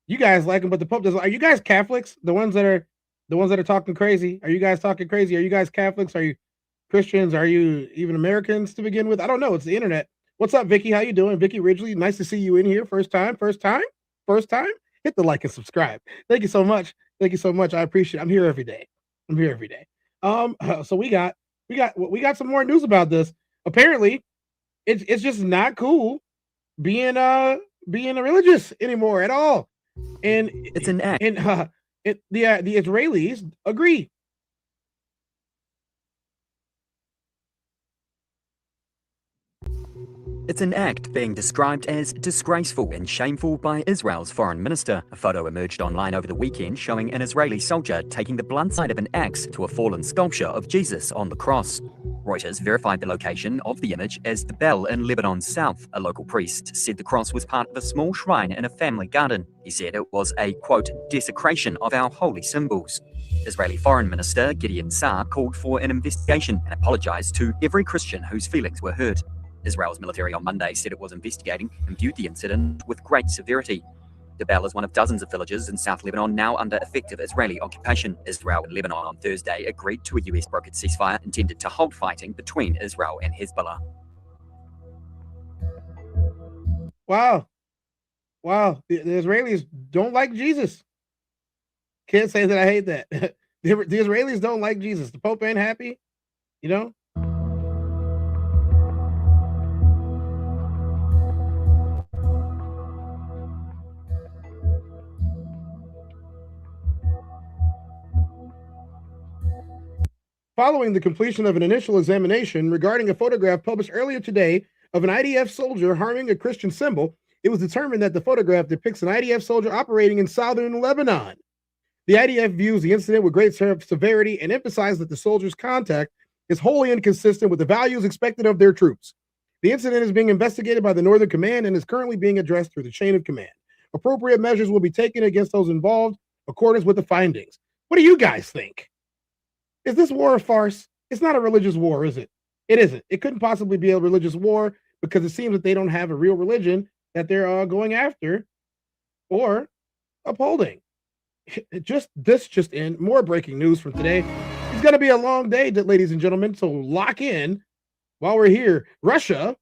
You guys like him, but the Pope doesn't. Are you guys Catholics? The ones that are talking crazy. Are you guys talking crazy? Are you guys Catholics? Are you Christians? Are you even Americans to begin with? I don't know. It's the internet. What's up, Vicky? How you doing? Vicky Ridgely, nice to see you in here. First time? Hit the like and subscribe. Thank you so much. I appreciate it. I'm here every day. So we got some more news about this. Apparently, it's just not cool being religious anymore at all. And it's an act. And the Israelis agree. It's an act being described as disgraceful and shameful by Israel's foreign minister. A photo emerged online over the weekend showing an Israeli soldier taking the blunt side of an axe to a fallen sculpture of Jesus on the cross. Reuters verified the location of the image as the Bell in Lebanon's south. A local priest said the cross was part of a small shrine in a family garden. He said it was a, quote, desecration of our holy symbols. Israeli Foreign Minister Gideon Saar called for an investigation and apologized to every Christian whose feelings were hurt. Israel's military on Monday said it was investigating and viewed the incident with great severity. Derbel is one of dozens of villages in South Lebanon now under effective Israeli occupation. Israel and Lebanon on Thursday agreed to a US-brokered ceasefire intended to halt fighting between Israel and Hezbollah. Wow. The Israelis don't like Jesus. Can't say that I hate that. The Israelis don't like Jesus. The Pope ain't happy, you know? Following the completion of an initial examination regarding a photograph published earlier today of an IDF soldier harming a Christian symbol, it was determined that the photograph depicts an IDF soldier operating in southern Lebanon. The IDF views the incident with great severity and emphasized that the soldier's conduct is wholly inconsistent with the values expected of their troops. The incident is being investigated by the Northern Command and is currently being addressed through the chain of command. Appropriate measures will be taken against those involved in accordance with the findings. What do you guys think? Is this war a farce? It's not a religious war, is it? It isn't. It couldn't possibly be a religious war because it seems that they don't have a real religion that they're going after or upholding. Just in. More breaking news from today. It's going to be a long day, ladies and gentlemen, so lock in while we're here. Russia,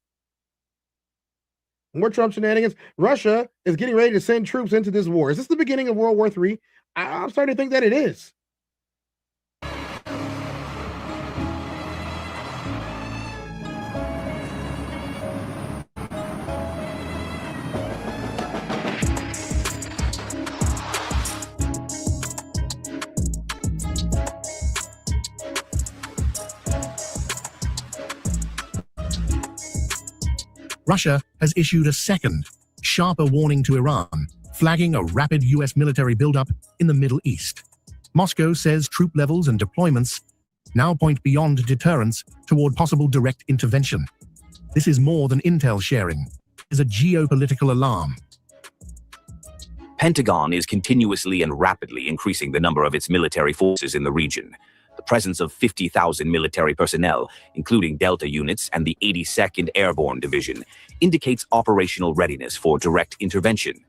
more Trump shenanigans. Russia is getting ready to send troops into this war. Is this the beginning of World War III? I'm starting to think that it is. Russia has issued a second, sharper warning to Iran, flagging a rapid U.S. military buildup in the Middle East. Moscow says troop levels and deployments now point beyond deterrence toward possible direct intervention. This is more than intel sharing. It is a geopolitical alarm. Pentagon is continuously and rapidly increasing the number of its military forces in the region. The presence of 50,000 military personnel, including Delta units and the 82nd Airborne Division, indicates operational readiness for direct intervention.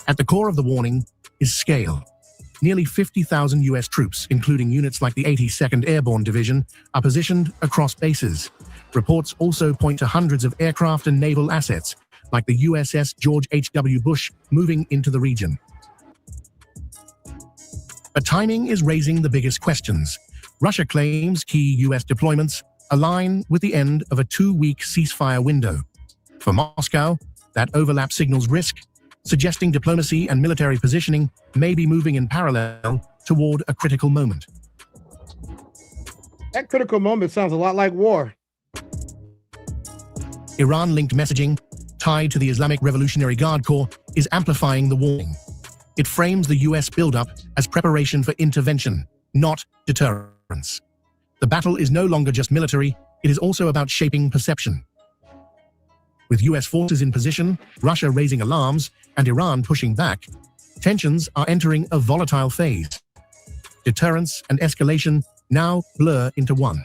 At the core of the warning is scale. Nearly 50,000 US troops, including units like the 82nd Airborne Division, are positioned across bases. Reports also point to hundreds of aircraft and naval assets, like the USS George H.W. Bush, moving into the region. But timing is raising the biggest questions. Russia claims key US deployments align with the end of a 2-week ceasefire window. For Moscow, that overlap signals risk, suggesting diplomacy and military positioning may be moving in parallel toward a critical moment. That critical moment sounds a lot like war. Iran-linked messaging, tied to the Islamic Revolutionary Guard Corps, is amplifying the warning. It frames the US buildup as preparation for intervention, not deterrence. The battle is no longer just military, it is also about shaping perception. With US forces in position, Russia raising alarms, and Iran pushing back, tensions are entering a volatile phase. Deterrence and escalation now blur into one.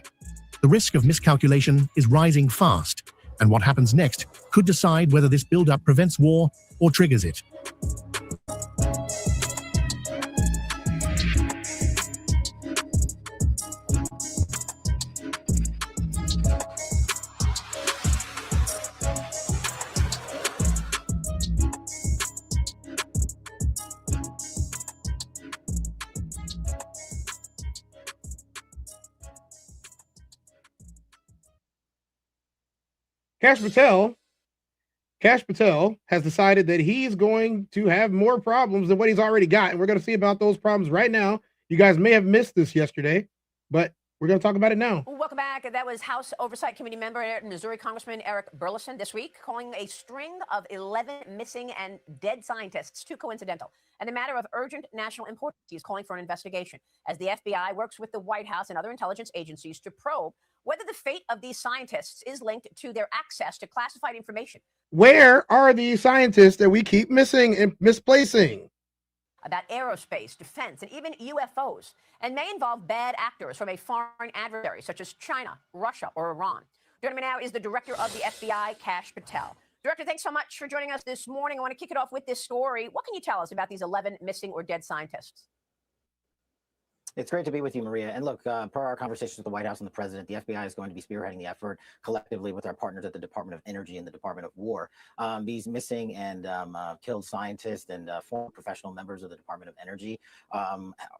The risk of miscalculation is rising fast, and what happens next could decide whether this buildup prevents war or triggers it. Kash Patel has decided that he's going to have more problems than what he's already got. And we're going to see about those problems right now. You guys may have missed this yesterday, but we're going to talk about it now. Welcome back. That was House Oversight Committee member, Missouri Congressman Eric Burleson this week, calling a string of 11 missing and dead scientists too coincidental and a matter of urgent national importance. He's calling for an investigation as the FBI works with the White House and other intelligence agencies to probe whether the fate of these scientists is linked to their access to classified information. Where are these scientists that we keep missing and misplacing? About aerospace, defense, and even UFOs, and may involve bad actors from a foreign adversary, such as China, Russia, or Iran. Joining me now is the director of the FBI, Kash Patel. Director, thanks so much for joining us this morning. I want to kick it off with this story. What can you tell us about these 11 missing or dead scientists? It's great to be with you, Maria. And look, per our conversations with the White House and the president, the FBI is going to be spearheading the effort collectively with our partners at the Department of Energy and the Department of War. These missing and killed scientists and former professional members of the Department of Energy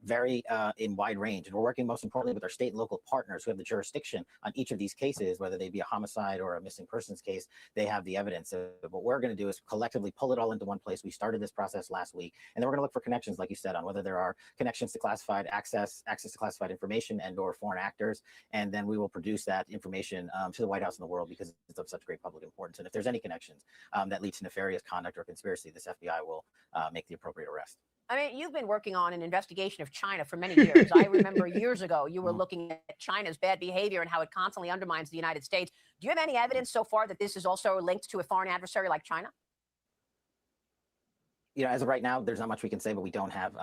vary in wide range. And we're working most importantly with our state and local partners who have the jurisdiction on each of these cases, whether they be a homicide or a missing persons case. They have the evidence. So what we're going to do is collectively pull it all into one place. We started this process last week, and then we're going to look for connections, like you said, on whether there are connections to classified access to classified information and or foreign actors, and then we will produce that information to the White House and the world because it's of such great public importance. And if there's any connections that lead to nefarious conduct or conspiracy, this FBI will make the appropriate arrest. I mean, you've been working on an investigation of China for many years. I remember years ago you were looking at China's bad behavior and how it constantly undermines the United States. Do you have any evidence so far that this is also linked to a foreign adversary like China? You know, as of right now, there's not much we can say, but we don't have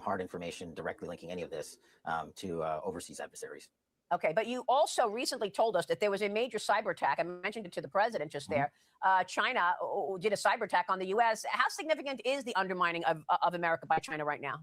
hard information directly linking any of this to overseas adversaries. Okay, but you also recently told us that there was a major cyber attack. I mentioned it to the president just there. China did a cyber attack on the U.S. How significant is the undermining of America by China right now?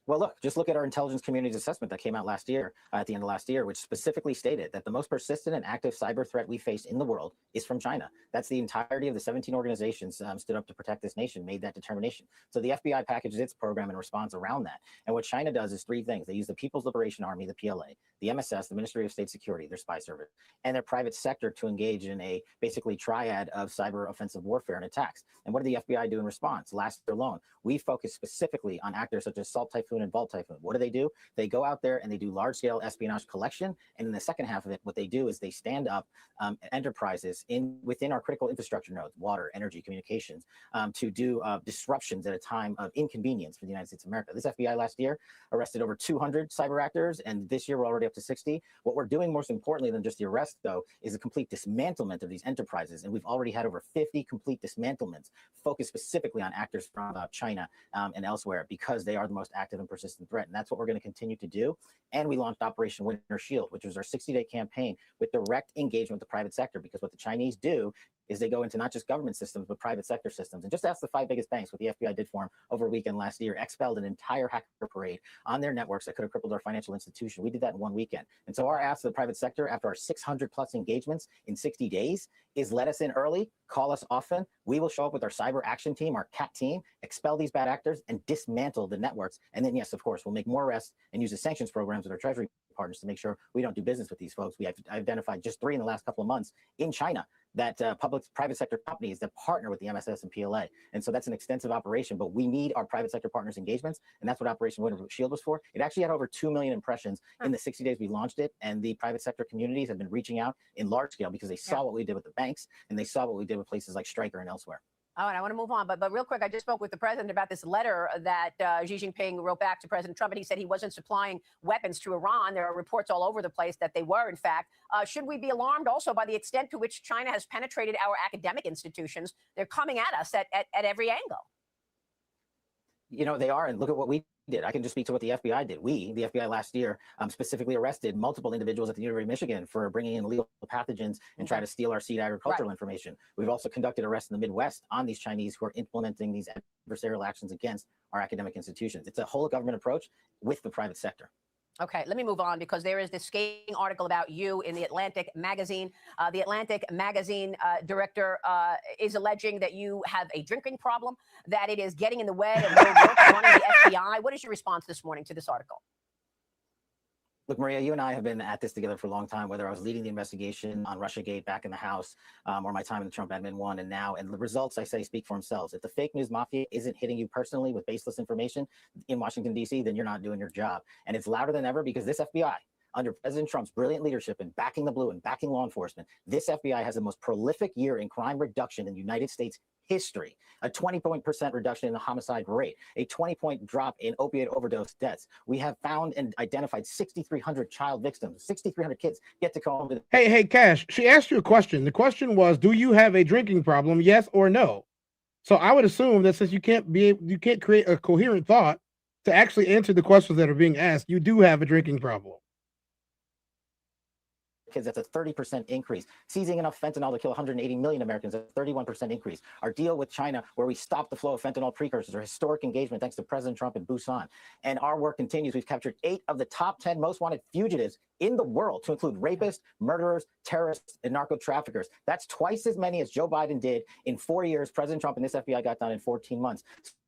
Well, look, just look at our intelligence community's assessment that came out last year, at the end of last year, which specifically stated that the most persistent and active cyber threat we face in the world is from China. That's the entirety of the 17 organizations stood up to protect this nation, made that determination. So the FBI packages its program in response around that. And what China does is three things. They use the People's Liberation Army, the PLA, the MSS, the Ministry of State Security, their spy service, and their private sector to engage in a basically triad of cyber offensive warfare and attacks. And what did the FBI do in response? Last year alone, we focused specifically on actors such as Salt Typhoon and Vault Typhoon. What do? They go out there and they do large-scale espionage collection. And in the second half of it, what they do is they stand up enterprises within our critical infrastructure nodes, water, energy, communications, to do disruptions at a time of inconvenience for the United States of America. This FBI last year arrested over 200 cyber actors, and this year we're already up to 60. What we're doing most importantly than just the arrest, though, is a complete dismantlement of these enterprises. And we've already had over 50 complete dismantlements focused specifically on actors from China and elsewhere because they are the most active and persistent threat. And that's what we're going to continue to do. And we launched Operation Winter Shield, which was our 60-day campaign with direct engagement with the private sector, because what the Chinese do is they go into not just government systems, but private sector systems. And just ask the 5 biggest banks what the FBI did for them over a weekend last year, expelled an entire hacker parade on their networks that could have crippled our financial institution. We did that in 1 weekend. And so our ask to the private sector after our 600 plus engagements in 60 days is let us in early, call us often. We will show up with our cyber action team, our CAT team, expel these bad actors and dismantle the networks. And then, yes, of course, we'll make more arrests and use the sanctions programs with our Treasury partners to make sure we don't do business with these folks. We have identified just 3 in the last couple of months in China that private sector companies that partner with the MSS and PLA. And so that's an extensive operation, but we need our private sector partners' engagements. And that's what Operation Winter Shield was for. It actually had over 2 million impressions in the 60 days we launched it. And the private sector communities have been reaching out in large scale because they saw what we did with the banks and they saw what we did with places like Stryker and elsewhere. Oh, and I want to move on, but real quick, I just spoke with the president about this letter that Xi Jinping wrote back to President Trump, and he said he wasn't supplying weapons to Iran. There are reports all over the place that they were, in fact. Should we be alarmed also by the extent to which China has penetrated our academic institutions? They're coming at us at every angle. You know, they are, and look at what we did. I can just speak to what the FBI did. The FBI last year, specifically arrested multiple individuals at the University of Michigan for bringing in illegal pathogens and try to steal our seed agricultural information. We've also conducted arrests in the Midwest on these Chinese who are implementing these adversarial actions against our academic institutions. It's a whole government approach with the private sector. Okay, let me move on because there is this scathing article about you in the Atlantic magazine. The Atlantic magazine director is alleging that you have a drinking problem, that it is getting in the way of your work running the FBI. What is your response this morning to this article? Look, Maria, you and I have been at this together for a long time, whether I was leading the investigation on Russiagate back in the House or my time in the Trump admin 1 and now. And the results, I say, speak for themselves. If the fake news mafia isn't hitting you personally with baseless information in Washington, D.C., then you're not doing your job. And it's louder than ever because this FBI, under President Trump's brilliant leadership and backing the blue and backing law enforcement, this FBI has the most prolific year in crime reduction in the United States history, a 20% reduction in the homicide rate, a 20-point drop in opioid overdose deaths. We have found and identified 6,300 child victims, 6,300 kids get to go home to. Hey, Cash, she asked you a question. The question was, do you have a drinking problem, yes or no? So I would assume that since you can't create a coherent thought to actually answer the questions that are being asked, you do have a drinking problem. Kids, that's a 30% increase. Seizing enough fentanyl to kill 180 million Americans, a 31% increase. Our deal with China, where we stopped the flow of fentanyl precursors, our historic engagement thanks to President Trump in Busan. And our work continues. We've captured 8 of the top 10 most wanted fugitives in the world, to include rapists, murderers, terrorists, and narco traffickers. That's twice as many as Joe Biden did in 4 years. President Trump and this FBI got done in 14 months.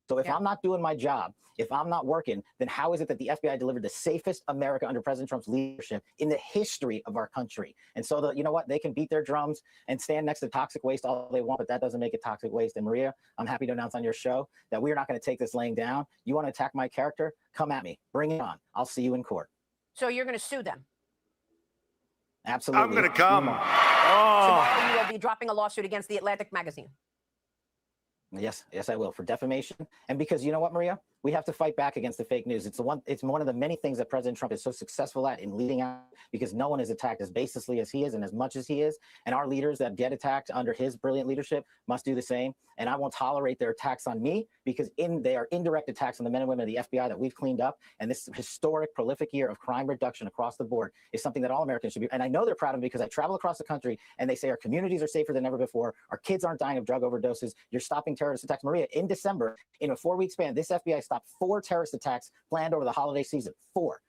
So if I'm not doing my job, if I'm not working, then how is it that the FBI delivered the safest America under President Trump's leadership in the history of our country? And so, you know what? They can beat their drums and stand next to toxic waste all they want, but that doesn't make it toxic waste. And Maria, I'm happy to announce on your show that we're not going to take this laying down. You want to attack my character? Come at me. Bring it on. I'll see you in court. So you're going to sue them? Absolutely. I'm going to come. Tomorrow you will be dropping a lawsuit against the Atlantic magazine. Yes, I will, for defamation. And because you know what, Maria? We have to fight back against the fake news. It's one of the many things that President Trump is so successful at in leading out, because no one is attacked as baselessly as he is and as much as he is. And our leaders that get attacked under his brilliant leadership must do the same. And I won't tolerate their attacks on me, because they are indirect attacks on the men and women of the FBI that we've cleaned up. And this historic, prolific year of crime reduction across the board is something that all Americans should be. And I know they're proud of me because I travel across the country and they say our communities are safer than ever before. Our kids aren't dying of drug overdoses. You're stopping terrorist attacks. Maria, in December, in a 4-week span, this FBI stopped 4 terrorist attacks planned over the holiday season. 4.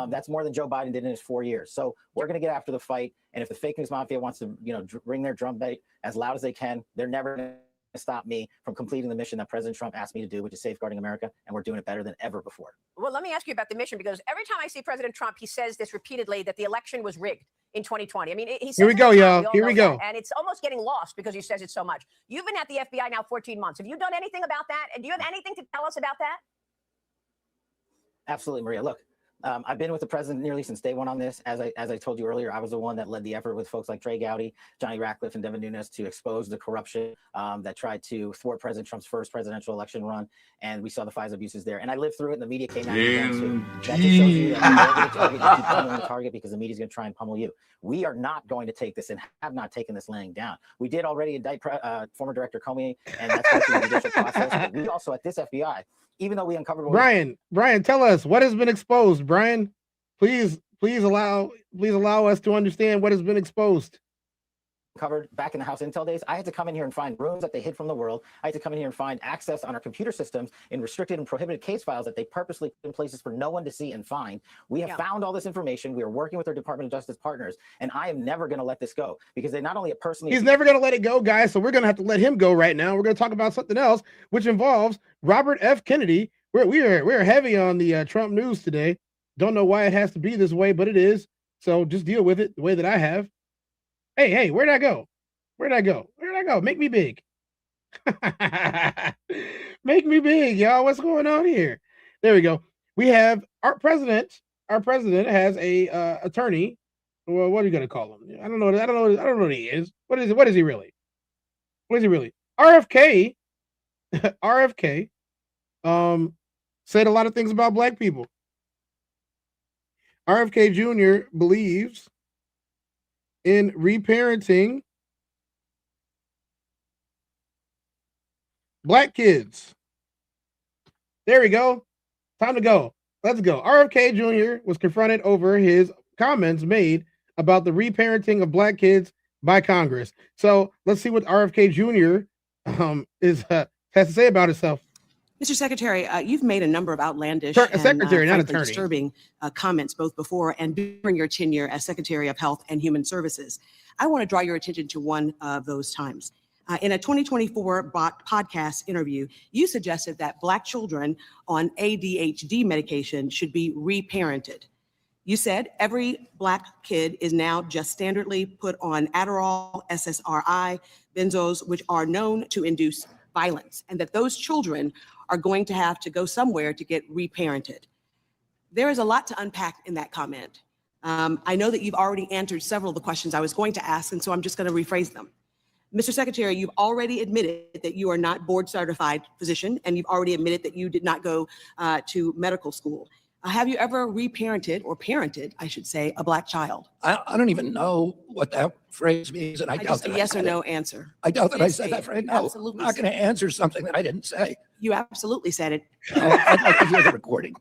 That's more than Joe Biden did in his 4 years. So we're going to get after the fight. And if the fake news mafia wants to, ring their drum beat as loud as they can, they're never going to stop me from completing the mission that President Trump asked me to do, which is safeguarding America. And we're doing it better than ever before. Well, let me ask you about the mission, because every time I see President Trump, he says this repeatedly, that the election was rigged in 2020. I mean, he says, here we go, y'all. Here we go. And it's almost getting lost because he says it so much. You've been at the FBI now 14 months. Have you done anything about that? And do you have anything to tell us about that? Absolutely, Maria. Look, I've been with the president nearly since day one on this. As I told you earlier, I was the one that led the effort with folks like Trey Gowdy, Johnny Ratcliffe, and Devin Nunes to expose the corruption that tried to thwart President Trump's first presidential election run. And we saw the FISA abuses there. And I lived through it, and the media came out too. That just shows you that we're going to target, you keep pummeling the target because the media is going to try and pummel you. We are not going to take this and have not taken this laying down. We did already indict former Director Comey, and that's the judicial process. But we also, at this FBI, even though we uncovered Brian, tell us what has been exposed. Brian, please allow us to understand what has been exposed. covered back in the House Intel days. I had to come in here and find rooms that they hid from the world. I had to come in here and find access on our computer systems in restricted and prohibited case files that they purposely put in places for no one to see and find. We have found all this information. We are working with our Department of Justice partners, and I am never going to let this go because they not only personally— He's never going to let it go, guys. So we're going to have to let him go right now. We're going to talk about something else, which involves Robert F. Kennedy. We're heavy on the Trump news today. Don't know why it has to be this way, but it is. So just deal with it the way that I have. Hey, where'd I go? Where'd I go? Make me big. Make me big, y'all. What's going on here? There we go. We have our president. Our president has a attorney. Well, what are you gonna call him? I don't know what he is. What is he really? RFK. RFK. Said a lot of things about black people. RFK Jr. believes in reparenting black kids. There we go. Time to go. Let's go. RFK Jr. was confronted over his comments made about the reparenting of black kids by Congress. So let's see what RFK Jr. Has to say about himself. Mr. Secretary, you've made a number of outlandish Secretary, not frankly, attorney. disturbing comments both before and during your tenure as Secretary of Health and Human Services. I want to draw your attention to one of those times. In a 2024 podcast interview, you suggested that Black children on ADHD medication should be reparented. You said every Black kid is now just standardly put on Adderall, SSRI, benzos, which are known to induce violence, and that those children are going to have to go somewhere to get reparented. There is a lot to unpack in that comment. I know that you've already answered several of the questions I was going to ask, and so I'm just going to rephrase them. Mr. Secretary, you've already admitted that you are not board certified physician, and you've already admitted that you did not go to medical school. Have you ever reparented, or parented, I should say, a Black child? I don't even know what that phrase means, and I doubt that. Yes or no answer. I doubt that I said that phrase. No, Absolutely. I'm not going to answer something that I didn't say. You absolutely said it. I'd like to hear the recording.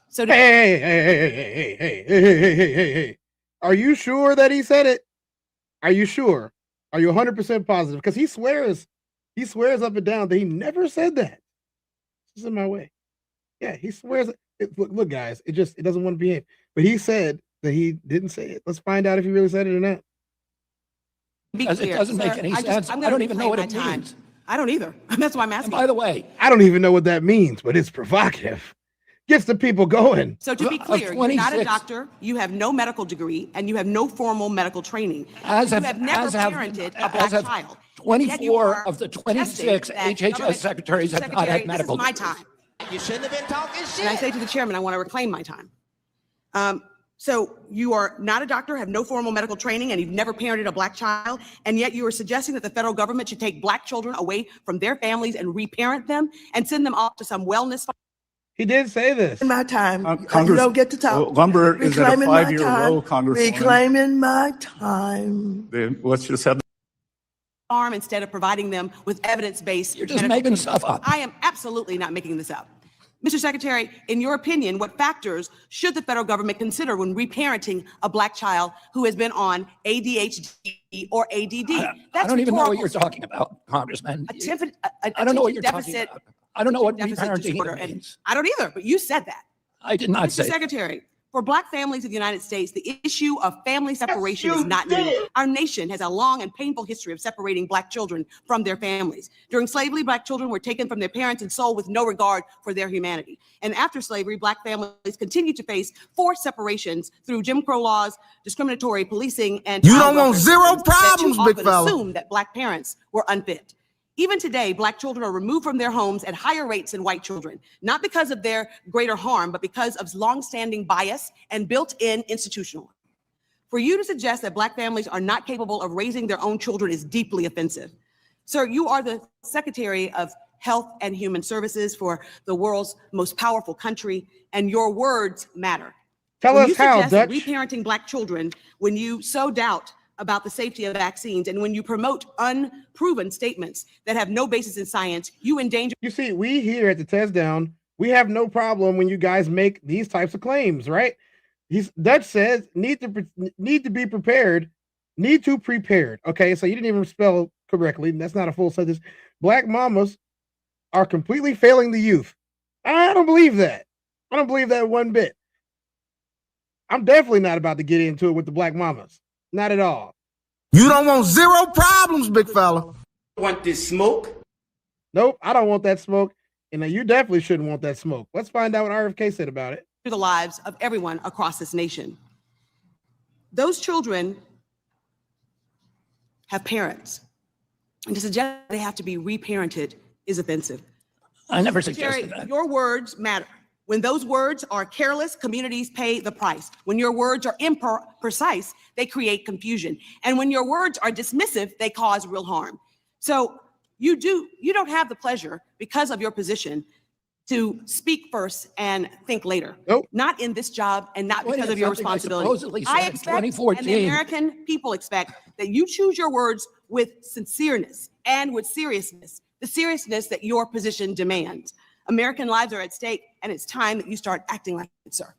So Hey. Are you sure that he said it? Are you sure? Are you 100% positive? Because he swears up and down that he never said that. This is in my way. Yeah, he swears. Look, guys, it doesn't want to behave. But he said that he didn't say it. Let's find out if he really said it or not. Because it doesn't make any sense. I don't even know what it means. I don't either. That's why I'm asking. And by the way, I don't even know what that means, but it's provocative. Gets the people going. So to be clear, you're not a doctor, you have no medical degree, and you have no formal medical training. You have never parented a Black child. 24 of the 26 HHS secretaries have not had medical degrees. This is my time. You shouldn't have been talking shit. And I say to the chairman, I want to reclaim my time. So you are not a doctor, have no formal medical training, and you've never parented a Black child, and yet you are suggesting that the federal government should take Black children away from their families and reparent them and send them off to some wellness. He did say this. In my time, Congress, you don't get to talk. Lumber is at a 5-year low, Congresswoman. Reclaiming my time. Let's just have Arm instead of providing them with evidence-based. You're just making stuff up. I am absolutely not making this up. Mr. Secretary, in your opinion, what factors should the federal government consider when reparenting a Black child who has been on ADHD or ADD? I don't even know what you're talking about, Congressman. I don't know what you're talking about. I don't know what reparenting means. I don't either, but you said that. I did not say Mr. Secretary, for Black families in the United States, the issue of family separation is not new. Our nation has a long and painful history of separating Black children from their families. During slavery, Black children were taken from their parents and sold with no regard for their humanity. And after slavery, Black families continued to face forced separations through Jim Crow laws, discriminatory policing, and you don't want zero problems, big fella. Assumed that Black parents were unfit. Even today, Black children are removed from their homes at higher rates than white children, not because of their greater harm, but because of longstanding bias and built-in institutional. For you to suggest that Black families are not capable of raising their own children is deeply offensive. Sir, you are the Secretary of Health and Human Services for the world's most powerful country, and your words matter. Tell us how, Dutch. Reparenting Black children, when you sow doubt about the safety of vaccines, and when you promote unproven statements that have no basis in science, you endanger. You see, we here at the TezDown, we have no problem when you guys make these types of claims, right? Dutch says need to be prepared, need to prepared. Okay, so you didn't even spell correctly. That's not a full sentence. Black mamas are completely failing the youth. I don't believe that. I don't believe that one bit. I'm definitely not about to get into it with the black mamas. Not at all. You don't want zero problems, big fella. Want this smoke? Nope, I don't want that smoke. And you definitely shouldn't want that smoke. Let's find out what RFK said about it. To the lives of everyone across this nation. Those children have parents. And to suggest they have to be reparented is offensive. I never suggested that. Your words matter. When those words are careless, communities pay the price. When your words are imprecise, they create confusion. And when your words are dismissive, they cause real harm. So you don't have the pleasure, because of your position, to speak first and think later. Nope. Not in this job and not because of your responsibility. I expect, and the American people expect, that you choose your words with sincereness and with seriousness, the seriousness that your position demands. American lives are at stake, and it's time that you start acting like it, sir.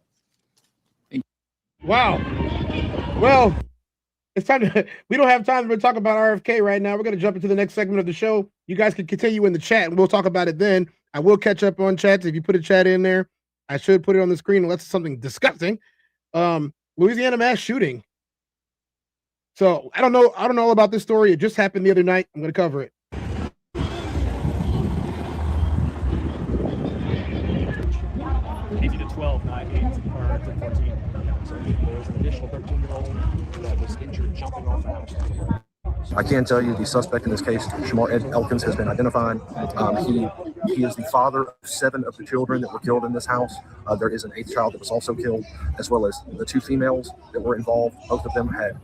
Wow. Well, it's time to, we don't have time to talk about RFK right now. We're going to jump into the next segment of the show. You guys can continue in the chat, and we'll talk about it then. I will catch up on chats. If you put a chat in there, I should put it on the screen unless it's something disgusting. Louisiana mass shooting. So I don't know all about this story. It just happened the other night. I'm going to cover it. 12, not 8 or 14. So there was an additional 13-year-old that was injured jumping off a house. I can tell you the suspect in this case, Shamar Ed Elkins, has been identified. He is the father of 7 of the children that were killed in this house. There is an 8th child that was also killed, as well as the 2 females that were involved. Both of them had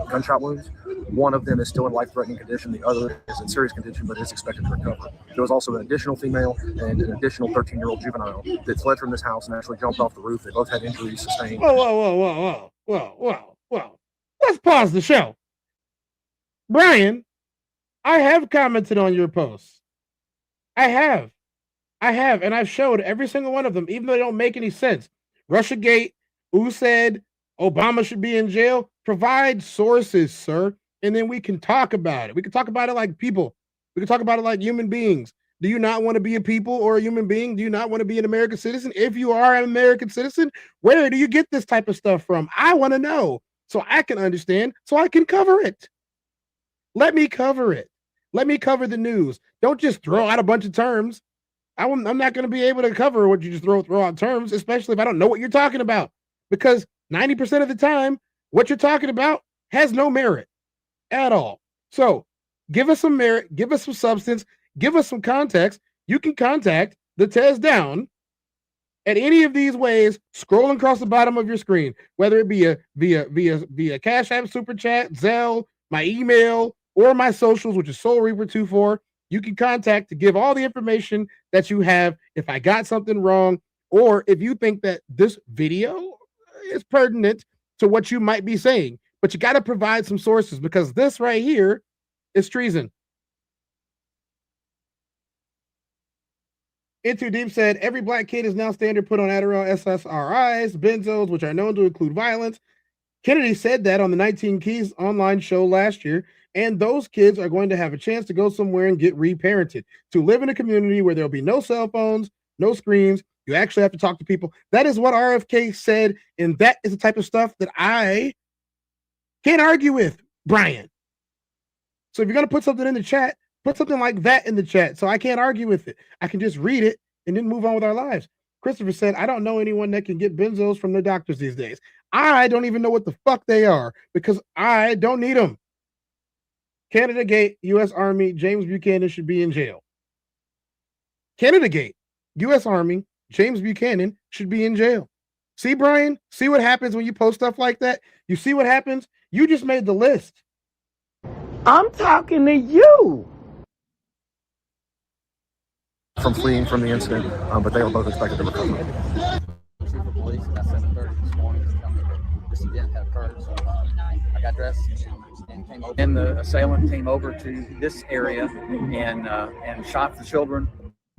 gunshot wounds. One of them is still in life-threatening condition. The other is in serious condition, but is expected to recover. There was also an additional female and an additional 13-year-old juvenile that fled from this house and actually jumped off the roof. They both had injuries sustained. Whoa. Let's pause the show. Brian, I have commented on your posts. I have, and I've showed every single one of them, even though they don't make any sense. Russiagate, who said Obama should be in jail? Provide sources, sir, and then we can talk about it. We can talk about it like people. We can talk about it like human beings. Do you not want to be a people or a human being? Do you not want to be an American citizen? If you are an American citizen, where do you get this type of stuff from? I want to know so I can understand, so I can cover it. Let me cover it. Let me cover the news. Don't just throw out a bunch of terms. I'm not going to be able to cover what you just throw out terms, especially if I don't know what you're talking about. Because 90% of the time, what you're talking about has no merit at all. So give us some merit, give us some substance, give us some context. You can contact the TezDown at any of these ways, scrolling across the bottom of your screen, whether it be via Cash App, Super Chat, Zelle, my email, or my socials, which is SoulReaper24. You can contact to give all the information that you have if I got something wrong, or if you think that this video is pertinent to what you might be saying. But you got to provide some sources, because this right here is treason. Into Deep said, every black kid is now standard put on Adderall, SSRIs, benzos, which are known to include violence. Kennedy said that on the 19 Keys online show last year, and those kids are going to have a chance to go somewhere and get reparented, to live in a community where there'll be no cell phones, no screens. You actually have to talk to people. That is what RFK said, and that is the type of stuff that I can't argue with, Brian. So if you're going to put something in the chat, put something like that in the chat, so I can't argue with it. I can just read it and then move on with our lives. Christopher said, I don't know anyone that can get benzos from their doctors these days. I don't even know what the fuck they are, because I don't need them. Canada Gate, U.S. Army, James Buchanan should be in jail. Canada Gate, U.S. Army, James Buchanan should be in jail. See, Brian? See what happens when you post stuff like that? You see what happens? You just made the list. I'm talking to you. From fleeing from the incident, but they are both expected to recover. Chief of police at 7:30 this morning to tell me that this event had occurred. So I got dressed and came over. And the assailant came over to this area and shot the children,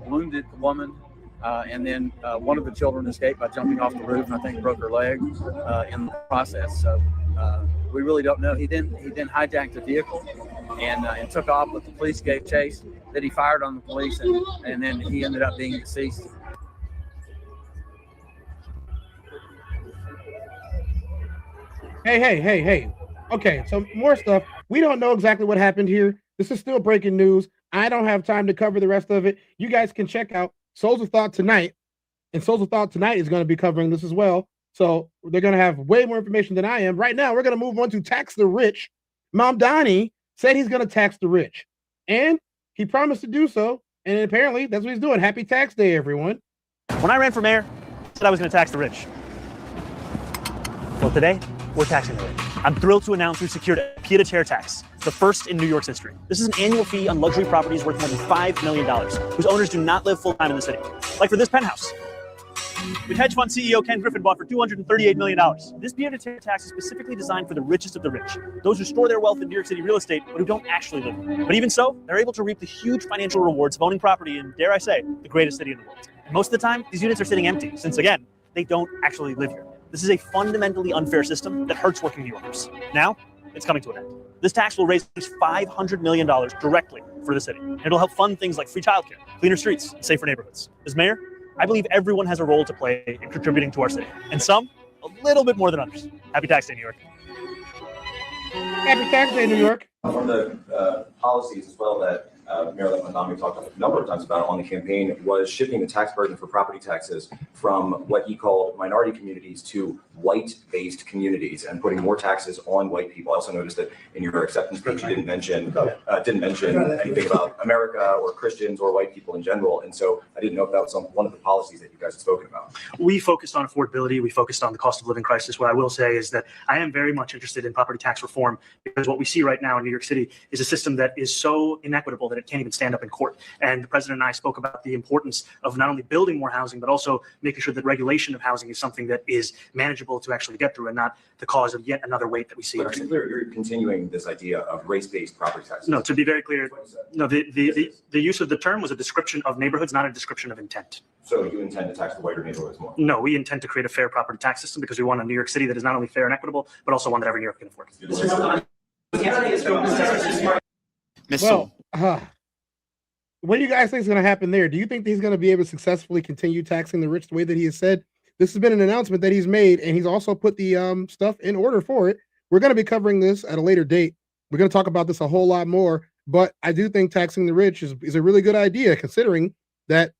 wounded the woman, and then one of the children escaped by jumping off the roof, and I think broke her leg in the process. So We really don't know. He then hijacked the vehicle and took off, but the police gave chase. Then he fired on the police, and then he ended up being deceased. Hey. Okay, so more stuff. We don't know exactly what happened here. This is still breaking news. I don't have time to cover the rest of it. You guys can check out Souls of Thought tonight, and Souls of Thought tonight is going to be covering this as well. So they're going to have way more information than I am. Right now, we're going to move on to tax the rich. Mamdani said he's going to tax the rich, and he promised to do so, and apparently that's what he's doing. Happy Tax Day, everyone. When I ran for mayor, I said I was going to tax the rich. Well, today, we're taxing the rich. I'm thrilled to announce we've secured a pied-à-terre tax, the first in New York's history. This is an annual fee on luxury properties worth more than $5 million, whose owners do not live full-time in the city. Like for this penthouse, which hedge fund CEO Ken Griffin bought for $238 million. This pied-à-terre tax is specifically designed for the richest of the rich, those who store their wealth in New York City real estate, but who don't actually live there. But even so, they're able to reap the huge financial rewards of owning property in, dare I say, the greatest city in the world. And most of the time, these units are sitting empty, since again, they don't actually live here. This is a fundamentally unfair system that hurts working New Yorkers. Now, it's coming to an end. This tax will raise $500 million directly for the city. And it'll help fund things like free childcare, cleaner streets, and safer neighborhoods. As mayor, I believe everyone has a role to play in contributing to our city, and some a little bit more than others. Happy Tax Day, New York. Happy Tax Day, New York. One of the policies as well that Mayor Mamdani talked a number of times about on the campaign was shifting the tax burden for property taxes from what he called minority communities to white-based communities and putting more taxes on white people. I also noticed that in your acceptance speech, you didn't mention anything about America or Christians or white people in general. And so I didn't know if that was one of the policies that you guys had spoken about. We focused on affordability. We focused on the cost of living crisis. What I will say is that I am very much interested in property tax reform, because what we see right now in New York City is a system that is so inequitable that it can't even stand up in court. And the president and I spoke about the importance of not only building more housing, but also making sure that regulation of housing is something that is manageable to actually get through and not the cause of yet another weight that we see. But to be clear, you're continuing this idea of race-based property taxes. No, to be very clear, no, the use of the term was a description of neighborhoods, not a description of intent. So you intend to tax the whiter neighborhoods more? No, we intend to create a fair property tax system because we want a New York City that is not only fair and equitable, but also one that every New Yorker can afford. Well, what do you guys think is going to happen there? Do you think he's going to be able to successfully continue taxing the rich the way that he has said? This has been an announcement that he's made, and he's also put the stuff in order for it. We're going to be covering this at a later date. We're going to talk about this a whole lot more, but I do think taxing the rich is a really good idea, considering that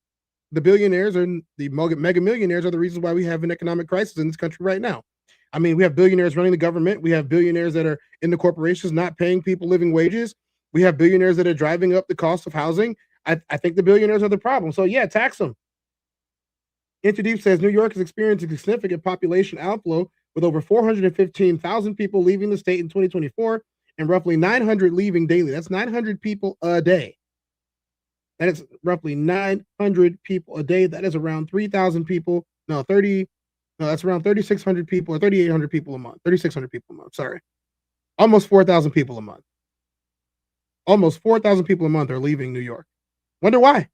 the billionaires and the mega millionaires are the reasons why we have an economic crisis in this country right now. I mean, we have billionaires running the government. We have billionaires that are in the corporations not paying people living wages. We have billionaires that are driving up the cost of housing. I think the billionaires are the problem. So yeah, tax them. Interdeep says New York is experiencing significant population outflow with over 415,000 people leaving the state in 2024 and roughly 900 leaving daily. That's 900 people a day. That is roughly 900 people a day. That is around 3,000 people. That's around 3,600 people or 3,800 people a month. 3,600 people a month. Sorry. Almost 4,000 people a month. Almost 4,000 people a month are leaving New York. Wonder why?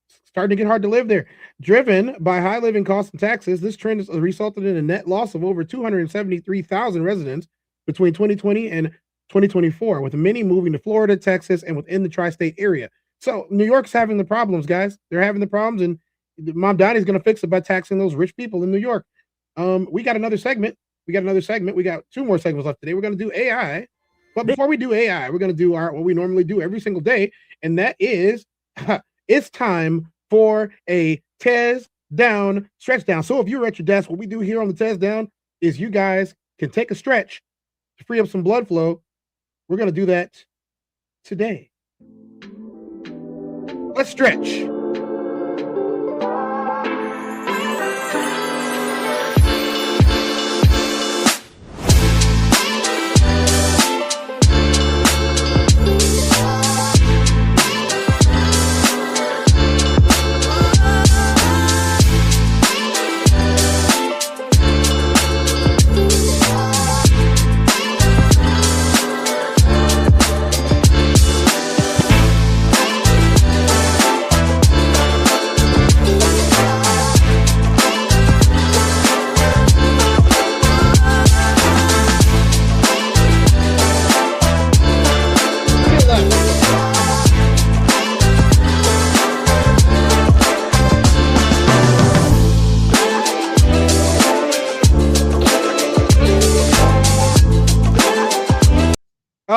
It's starting to get hard to live there. Driven by high living costs and taxes, this trend has resulted in a net loss of over 273,000 residents between 2020 and 2024, with many moving to Florida, Texas, and within the tri-state area. So New York's having the problems, guys. They're having the problems, and Mamdani is going to fix it by taxing those rich people in New York. We got another segment. We got 2 more segments left today. We're going to do AI. But before we do AI, we're going to do what we normally do every single day, and that is it's time for a TezDown stretch down. So if you're at your desk, what we do here on the TezDown is you guys can take a stretch to free up some blood flow. We're going to do that today. Let's stretch.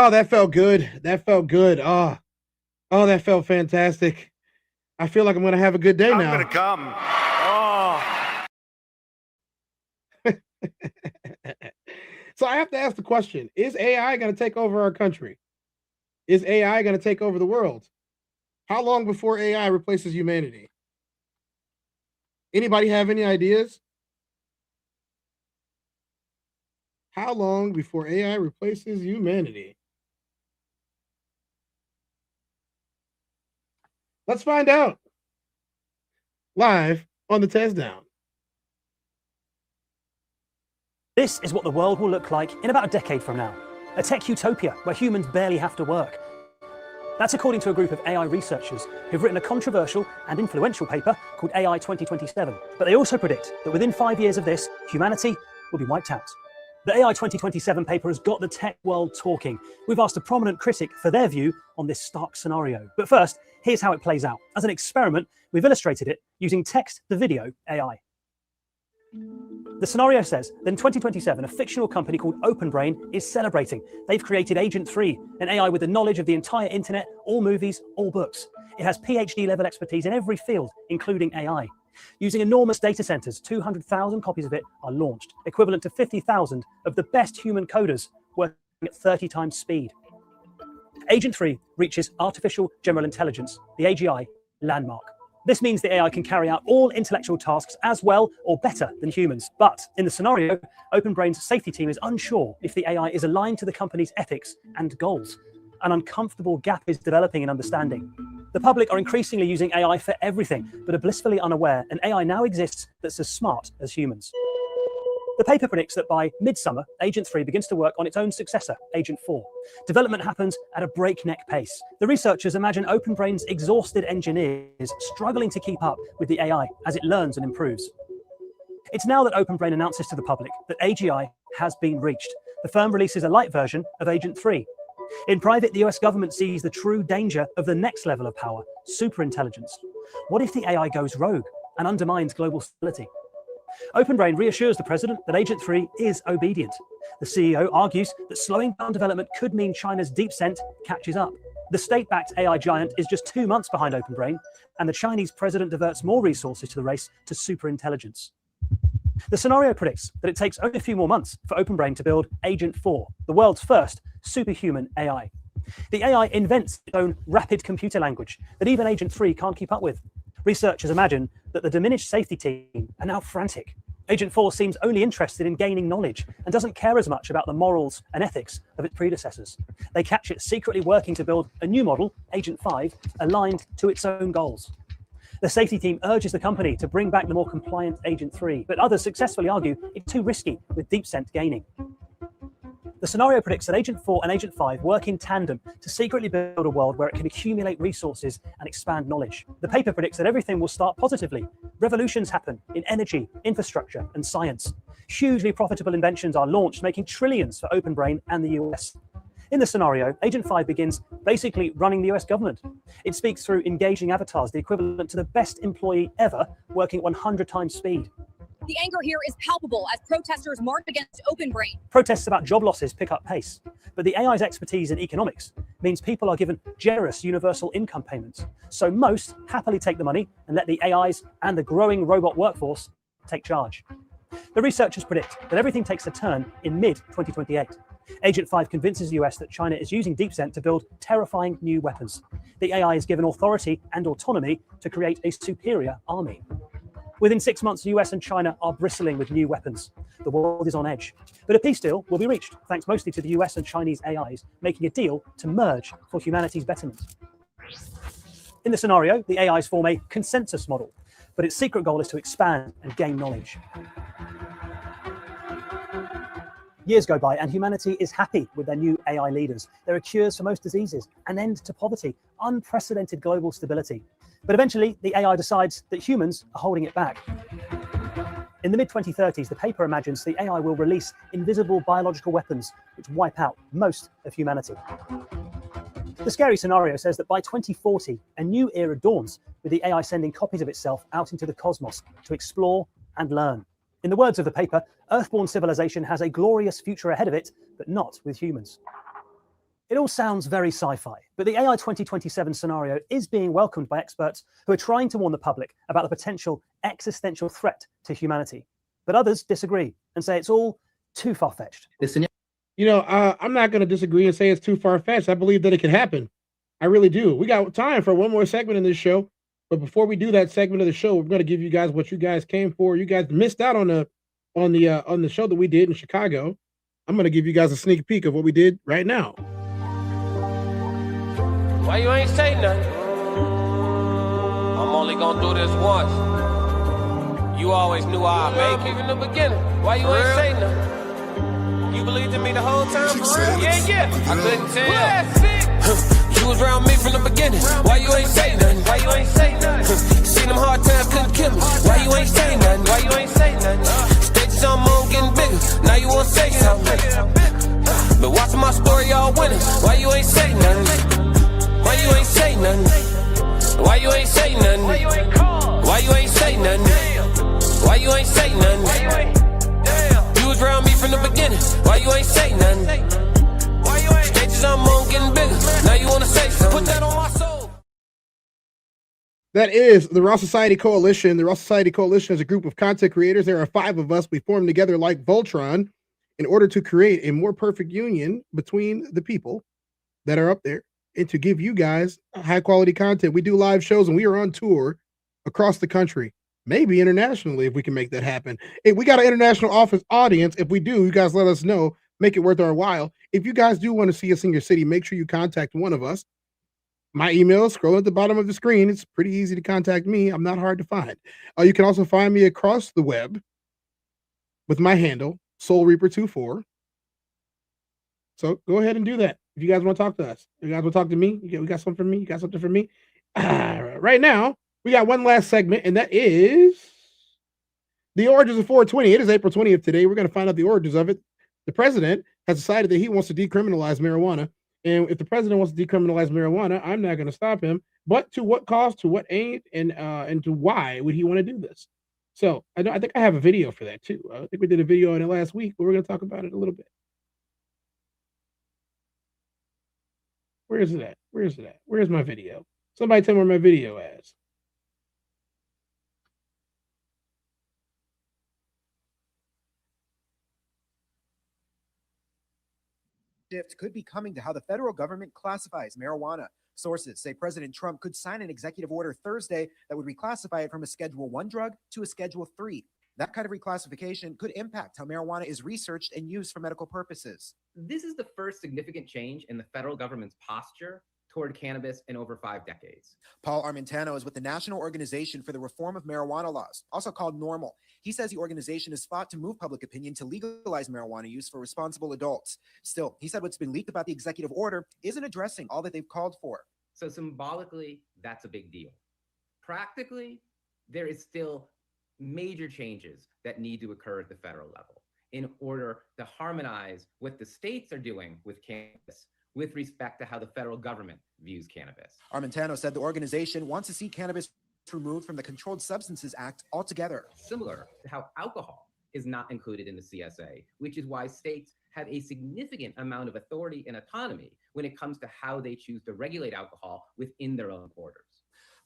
Oh, that felt good. That felt good. Oh, that felt fantastic. I feel like I'm going to have a good day now. I'm going to come. Oh. So I have to ask the question, is AI going to take over our country? Is AI going to take over the world? How long before AI replaces humanity? Anybody have any ideas? How long before AI replaces humanity? Let's find out. Live on the TezDown. This is what the world will look like in about a decade from now. A tech utopia where humans barely have to work. That's according to a group of AI researchers who've written a controversial and influential paper called AI 2027. But they also predict that within 5 years of this, humanity will be wiped out. The AI 2027 paper has got the tech world talking. We've asked a prominent critic for their view on this stark scenario. But first, here's how it plays out. As an experiment, we've illustrated it using text-to-video AI. The scenario says that in 2027, a fictional company called OpenBrain is celebrating. They've created Agent 3, an AI with the knowledge of the entire internet, all movies, all books. It has PhD-level expertise in every field, including AI. Using enormous data centers, 200,000 copies of it are launched, equivalent to 50,000 of the best human coders working at 30 times speed. Agent 3 reaches Artificial General Intelligence, the AGI, landmark. This means the AI can carry out all intellectual tasks as well or better than humans. But in the scenario, OpenBrain's safety team is unsure if the AI is aligned to the company's ethics and goals. An uncomfortable gap is developing in understanding. The public are increasingly using AI for everything, but are blissfully unaware an AI now exists that's as smart as humans. The paper predicts that by midsummer, Agent 3 begins to work on its own successor, Agent 4. Development happens at a breakneck pace. The researchers imagine OpenBrain's exhausted engineers struggling to keep up with the AI as it learns and improves. It's now that OpenBrain announces to the public that AGI has been reached. The firm releases a light version of Agent 3. In private, the US government sees the true danger of the next level of power, superintelligence. What if the AI goes rogue and undermines global stability? OpenBrain reassures the president that Agent 3 is obedient. The CEO argues that slowing down development could mean China's DeepSent catches up. The state-backed AI giant is just 2 months behind OpenBrain, and the Chinese president diverts more resources to the race to superintelligence. The scenario predicts that it takes only a few more months for OpenBrain to build Agent 4, the world's first superhuman AI. The AI invents its own rapid computer language that even Agent 3 can't keep up with. Researchers imagine that the diminished safety team are now frantic. Agent 4 seems only interested in gaining knowledge and doesn't care as much about the morals and ethics of its predecessors. They catch it secretly working to build a new model, Agent 5, aligned to its own goals. The safety team urges the company to bring back the more compliant Agent 3, but others successfully argue it's too risky with DeepSent gaining. The scenario predicts that Agent 4 and Agent 5 work in tandem to secretly build a world where it can accumulate resources and expand knowledge. The paper predicts that everything will start positively. Revolutions happen in energy, infrastructure, and science. Hugely profitable inventions are launched, making trillions for OpenBrain and the US. In the scenario, Agent 5 begins basically running the US government. It speaks through engaging avatars, the equivalent to the best employee ever, working at 100 times speed. The anger here is palpable as protesters march against OpenBrain. Protests about job losses pick up pace, but the AI's expertise in economics means people are given generous universal income payments. So most happily take the money and let the AIs and the growing robot workforce take charge. The researchers predict that everything takes a turn in mid-2028. Agent 5 convinces the US that China is using DeepSent to build terrifying new weapons. The AI is given authority and autonomy to create a superior army. Within 6 months, the US and China are bristling with new weapons. The world is on edge. But a peace deal will be reached, thanks mostly to the US and Chinese AIs making a deal to merge for humanity's betterment. In the scenario, the AIs form a consensus model, but its secret goal is to expand and gain knowledge. Years go by and humanity is happy with their new AI leaders. There are cures for most diseases, an end to poverty, unprecedented global stability. But eventually, the AI decides that humans are holding it back. In the mid-2030s, the paper imagines the AI will release invisible biological weapons which wipe out most of humanity. The scary scenario says that by 2040, a new era dawns with the AI sending copies of itself out into the cosmos to explore and learn. In the words of the paper, Earthborn civilization has a glorious future ahead of it, but not with humans. It all sounds very sci-fi, but the AI 2027 scenario is being welcomed by experts who are trying to warn the public about the potential existential threat to humanity. But others disagree and say it's all too far-fetched. You know, I'm not going to disagree and say it's too far-fetched. I believe that it can happen. I really do. We got time for one more segment in this show. But before we do that segment of the show, we're going to give you guys what you guys came for. You guys missed out on the show that we did in Chicago. I'm going to give you guys a sneak peek of what we did right now. Why you ain't say nothing? I'm only gonna do this once. You always knew I'd make it in the beginning. Why you ain't say nothing? You believed in me the whole time, for real? Yeah. I couldn't tell. You was around me from the beginning. Why you ain't say nothing? Why you ain't say nothing? Seen them hard times, couldn't kill me. Why you ain't say nothing? Why you ain't say nothing? Stages I'm on getting bigger. Now you wanna say something. But watching my story, y'all winning. Why you ain't say nothing? Why you ain't say nothing? Why you ain't say nothing? Why you ain't call? Why you ain't say nothing? Why you ain't say nothing? You was around me from the beginning. Why you ain't say nothing? Why you ain't? Stages I'm on getting bigger. Now you wanna say something? Put that on my soul. That is the Raw Society Coalition. The Raw Society Coalition is a group of content creators. There are 5 of us. We formed together like Voltron in order to create a more perfect union between the people that are up there and to give you guys high quality content. We do live shows and we are on tour across the country, maybe internationally if we can make that happen. If we got an international audience, if we do, you guys let us know, make it worth our while. If you guys do want to see us in your city, make sure you contact one of us. My email is scroll at the bottom of the screen. It's pretty easy to contact me. I'm not hard to find. You can also find me across the web with my handle, Soul Reaper 24. So go ahead and do that. If you guys want to talk to us, if you guys want to talk to me, we got something for me. You got something for me. Right now, we got one last segment, and that is the origins of 420. It is April 20th today. We're going to find out the origins of it. The president has decided that he wants to decriminalize marijuana. And if the president wants to decriminalize marijuana, I'm not going to stop him. But to what cost, to what aim, and to why would he want to do this? So I think I have a video for that too. I think we did a video on it last week, but we're going to talk about it a little bit. Where is it at? Where is it at? Where's my video? Somebody tell me where my video is. Shift could be coming to how the federal government classifies marijuana. Sources say President Trump could sign an executive order Thursday that would reclassify it from a Schedule 1 drug to a Schedule 3. That kind of reclassification could impact how marijuana is researched and used for medical purposes. This is the first significant change in the federal government's posture toward cannabis in over 5 decades. Paul Armentano is with the National Organization for the Reform of Marijuana Laws, also called NORML. He says the organization has fought to move public opinion to legalize marijuana use for responsible adults. Still, he said what's been leaked about the executive order isn't addressing all that they've called for. So symbolically, that's a big deal. Practically, there is still major changes that need to occur at the federal level in order to harmonize what the states are doing with cannabis with respect to how the federal government views cannabis. Armentano said the organization wants to see cannabis removed from the Controlled Substances Act altogether. Similar to how alcohol is not included in the CSA, which is why states have a significant amount of authority and autonomy when it comes to how they choose to regulate alcohol within their own borders.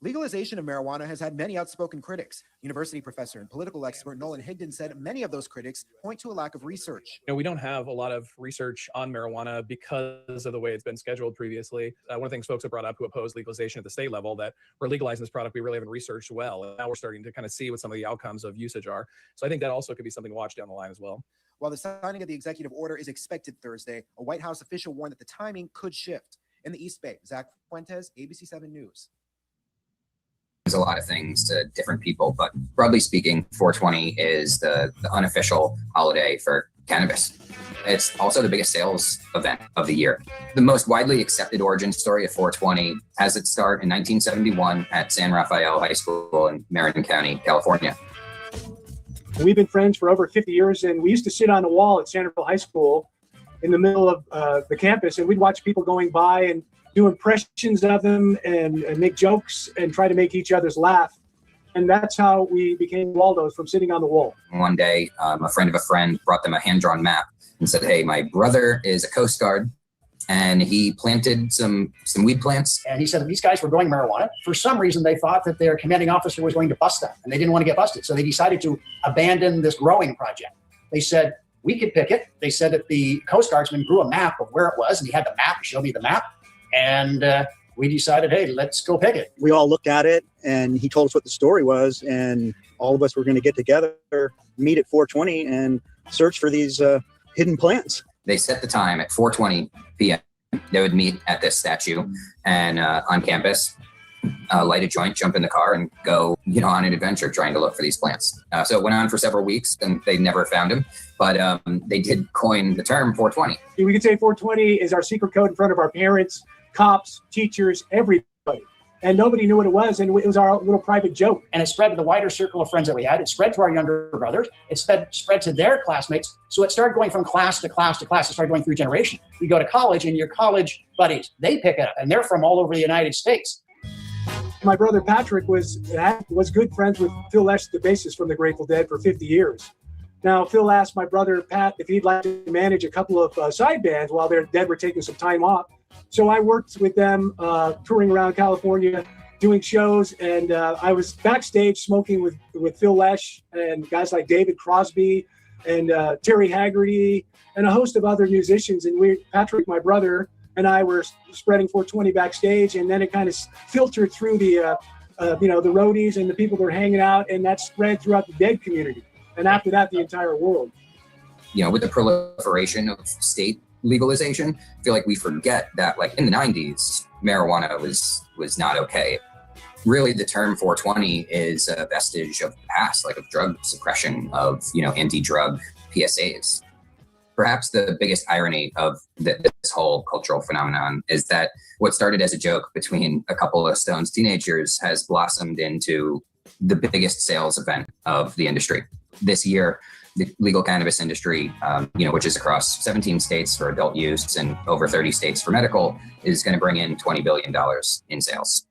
Legalization of marijuana has had many outspoken critics. University professor and political expert Nolan Higdon said many of those critics point to a lack of research. We don't have a lot of research on marijuana because of the way it's been scheduled previously. One of the things folks have brought up who oppose legalization at the state level, that we're legalizing this product we really haven't researched well. And now we're starting to kind of see what some of the outcomes of usage are. So I think that also could be something to watch down the line as well. While the signing of the executive order is expected Thursday, a White House official warned that the timing could shift. In the East Bay, Zach Fuentes, ABC 7 News. There's a lot of things to different people, but broadly speaking, 420 is the unofficial holiday for cannabis. It's also the biggest sales event of the year. The most widely accepted origin story of 420 has its start in 1971 at San Rafael High School in Marin County, California. We've been friends for over 50 years, and we used to sit on a wall at San Rafael High School in the middle of the campus, and we'd watch people going by and do impressions of them and make jokes and try to make each other's laugh. And that's how we became Waldos, from sitting on the wall. One day, a friend of a friend brought them a hand-drawn map and said, hey, my brother is a Coast Guard and he planted some weed plants. And he said that these guys were growing marijuana. For some reason, they thought that their commanding officer was going to bust them, and they didn't want to get busted. So they decided to abandon this growing project. They said, we could pick it. They said that the Coast Guardsman grew a map of where it was, and he had the map, showed me the map. And we decided, hey, let's go pick it. We all looked at it, and he told us what the story was, and all of us were going to get together, meet at 420, and search for these hidden plants. They set the time at 4:20 p.m. They would meet at this statue and on campus, light a joint, jump in the car, and go, on an adventure trying to look for these plants. So it went on for several weeks, and they never found him. But they did coin the term 420. We could say 420 is our secret code in front of our parents, cops, teachers, everybody. And nobody knew what it was, and it was our little private joke. And it spread to the wider circle of friends that we had. It spread to our younger brothers. It spread to their classmates. So it started going from class to class to class. It started going through generation. You go to college, and your college buddies, they pick it up, and they're from all over the United States. My brother Patrick was good friends with Phil Lesh, the bassist from the Grateful Dead, for 50 years. Now, Phil asked my brother Pat if he'd like to manage a couple of side bands while their Dead were taking some time off. So I worked with them, touring around California, doing shows, and I was backstage smoking with Phil Lesh and guys like David Crosby and Terry Haggerty and a host of other musicians. And Patrick, my brother, and I were spreading 420 backstage, and then it kind of filtered through the roadies and the people that were hanging out, and that spread throughout the Dead community. And after that, the entire world. With the proliferation of state legalization, I feel like we forget that, like, in the 90s, marijuana was not okay. Really, the term 420 is a vestige of the past, like of drug suppression, of, anti-drug PSAs. Perhaps the biggest irony of this whole cultural phenomenon is that what started as a joke between a couple of Stones teenagers has blossomed into the biggest sales event of the industry. This year, the legal cannabis industry, which is across 17 states for adult use and over 30 states for medical, is going to bring in $20 billion in sales.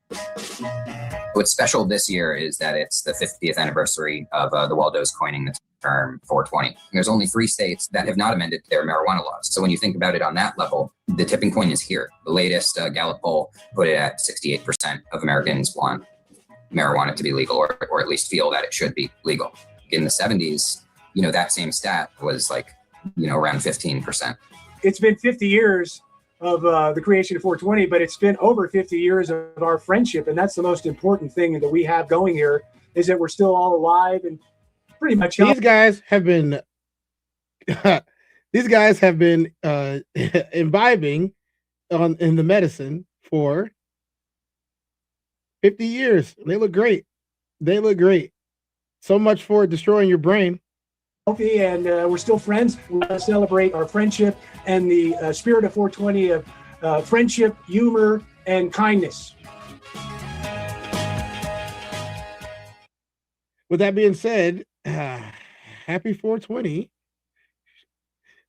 What's special this year is that it's the 50th anniversary of the Waldo's coining the term 420. There's only 3 states that have not amended their marijuana laws. So when you think about it on that level, the tipping point is here. The latest Gallup poll put it at 68% of Americans want marijuana to be legal, or at least feel that it should be legal. In the 70s, that same stat was like, around 15%. It's been 50 years of the creation of 420, but it's been over 50 years of our friendship. And that's the most important thing that we have going here, is that we're still all alive and pretty much. These guys have been imbibing in the medicine for 50 years. They look great. So much for destroying your brain. Healthy, and we're still friends. We want to celebrate our friendship and the spirit of 420 of friendship, humor, and kindness. With that being said, happy 420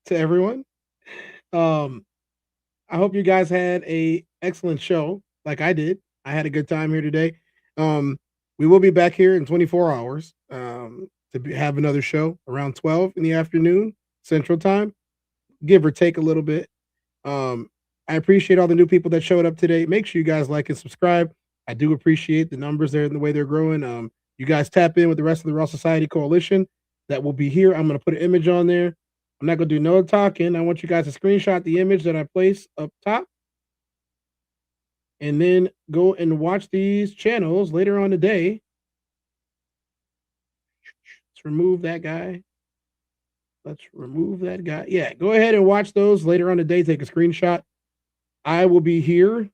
to everyone. I hope you guys had an excellent show, like I did. I had a good time here today. We will be back here in 24 hours to have another show around 12 in the afternoon, Central Time, give or take a little bit. I appreciate all the new people that showed up today. Make sure you guys like and subscribe. I do appreciate the numbers there and the way they're growing. You guys tap in with the rest of the Raw Society Coalition that will be here. I'm going to put an image on there. I'm not going to do no talking. I want you guys to screenshot the image that I place up top, and then go and watch these channels later on today. Let's remove that guy. Yeah, go ahead and watch those later on today. Take a screenshot. I will be here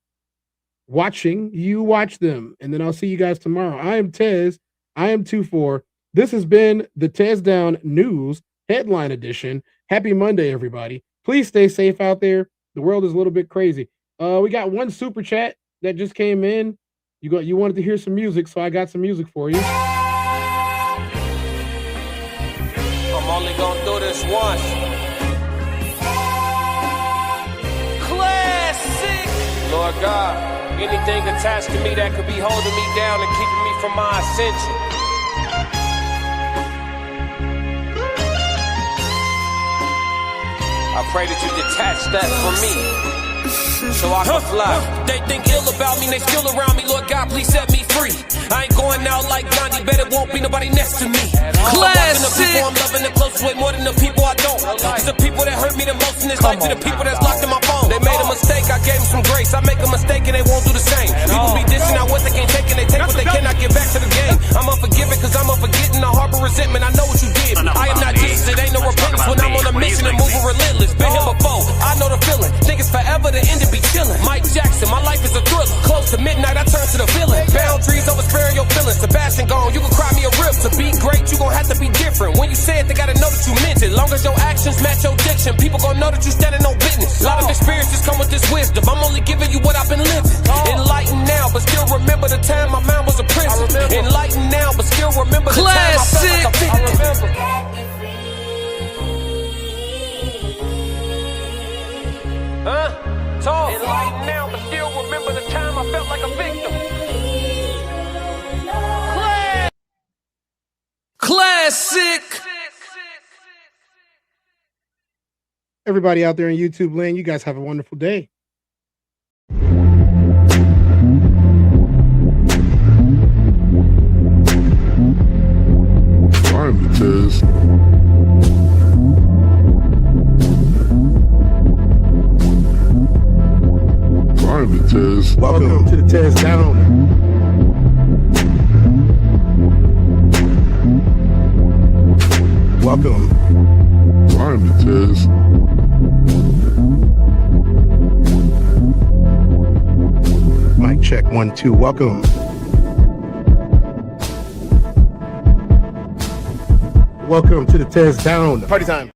watching you watch them, and then I'll see you guys tomorrow. I am Tez. I am 24. This has been the TezDown News Headline Edition. Happy Monday, everybody. Please stay safe out there. The world is a little bit crazy. We got one super chat that just came in. You wanted to hear some music, so I got some music for you. I'm only gonna do this once. Classic. Lord God, anything attached to me that could be holding me down and keeping me from my ascension. I pray that you detach that from me. so I can fly. They think ill about me, they still around me. Lord God, please set me free. I ain't going out like Gandhi, bet it won't be nobody next to me. Classic. The people I'm loving the closest way more than the people I don't. It's the people that hurt me the most in this life, be the people that's locked in my phone. They made a mistake, I gave them some grace. I make a mistake and they won't do the same. People be dishing out what they can't take and they take what they cannot get back to the game. I'm unforgiving cause I'm unforgetting. I harbor resentment, I know what you did. I am not Jesus, it ain't no repentance when I'm on a mission and moving relentless. Been here before, I know the feeling. Think it's forever, the end to be chilling. Mike Jackson, my life is a thriller. Close to midnight, I turn to the villain. Boundaries over sparing your feelings. Sebastian gone, you can cry me a rip. To be great, you gon' have to be different. When you say it, they gotta know that you meant it. Long as your actions match your diction, people gon' know that you standing on business. A lot of experiences come with this wisdom. I'm only giving you what I've been living. Enlightened now, but still remember the time my mind was a prison. Enlightened now, but still remember the time I felt like a victim. Talk. Enlightened now, but still remember the time I felt like a victim. Classic. Everybody out there in YouTube land, you guys have a wonderful day. Finally, Tez. Finally, Tez. Welcome to the TezDown. Welcome. Finally, Tez. Mic check 1 2. Welcome. Welcome to the TezDown. Party time.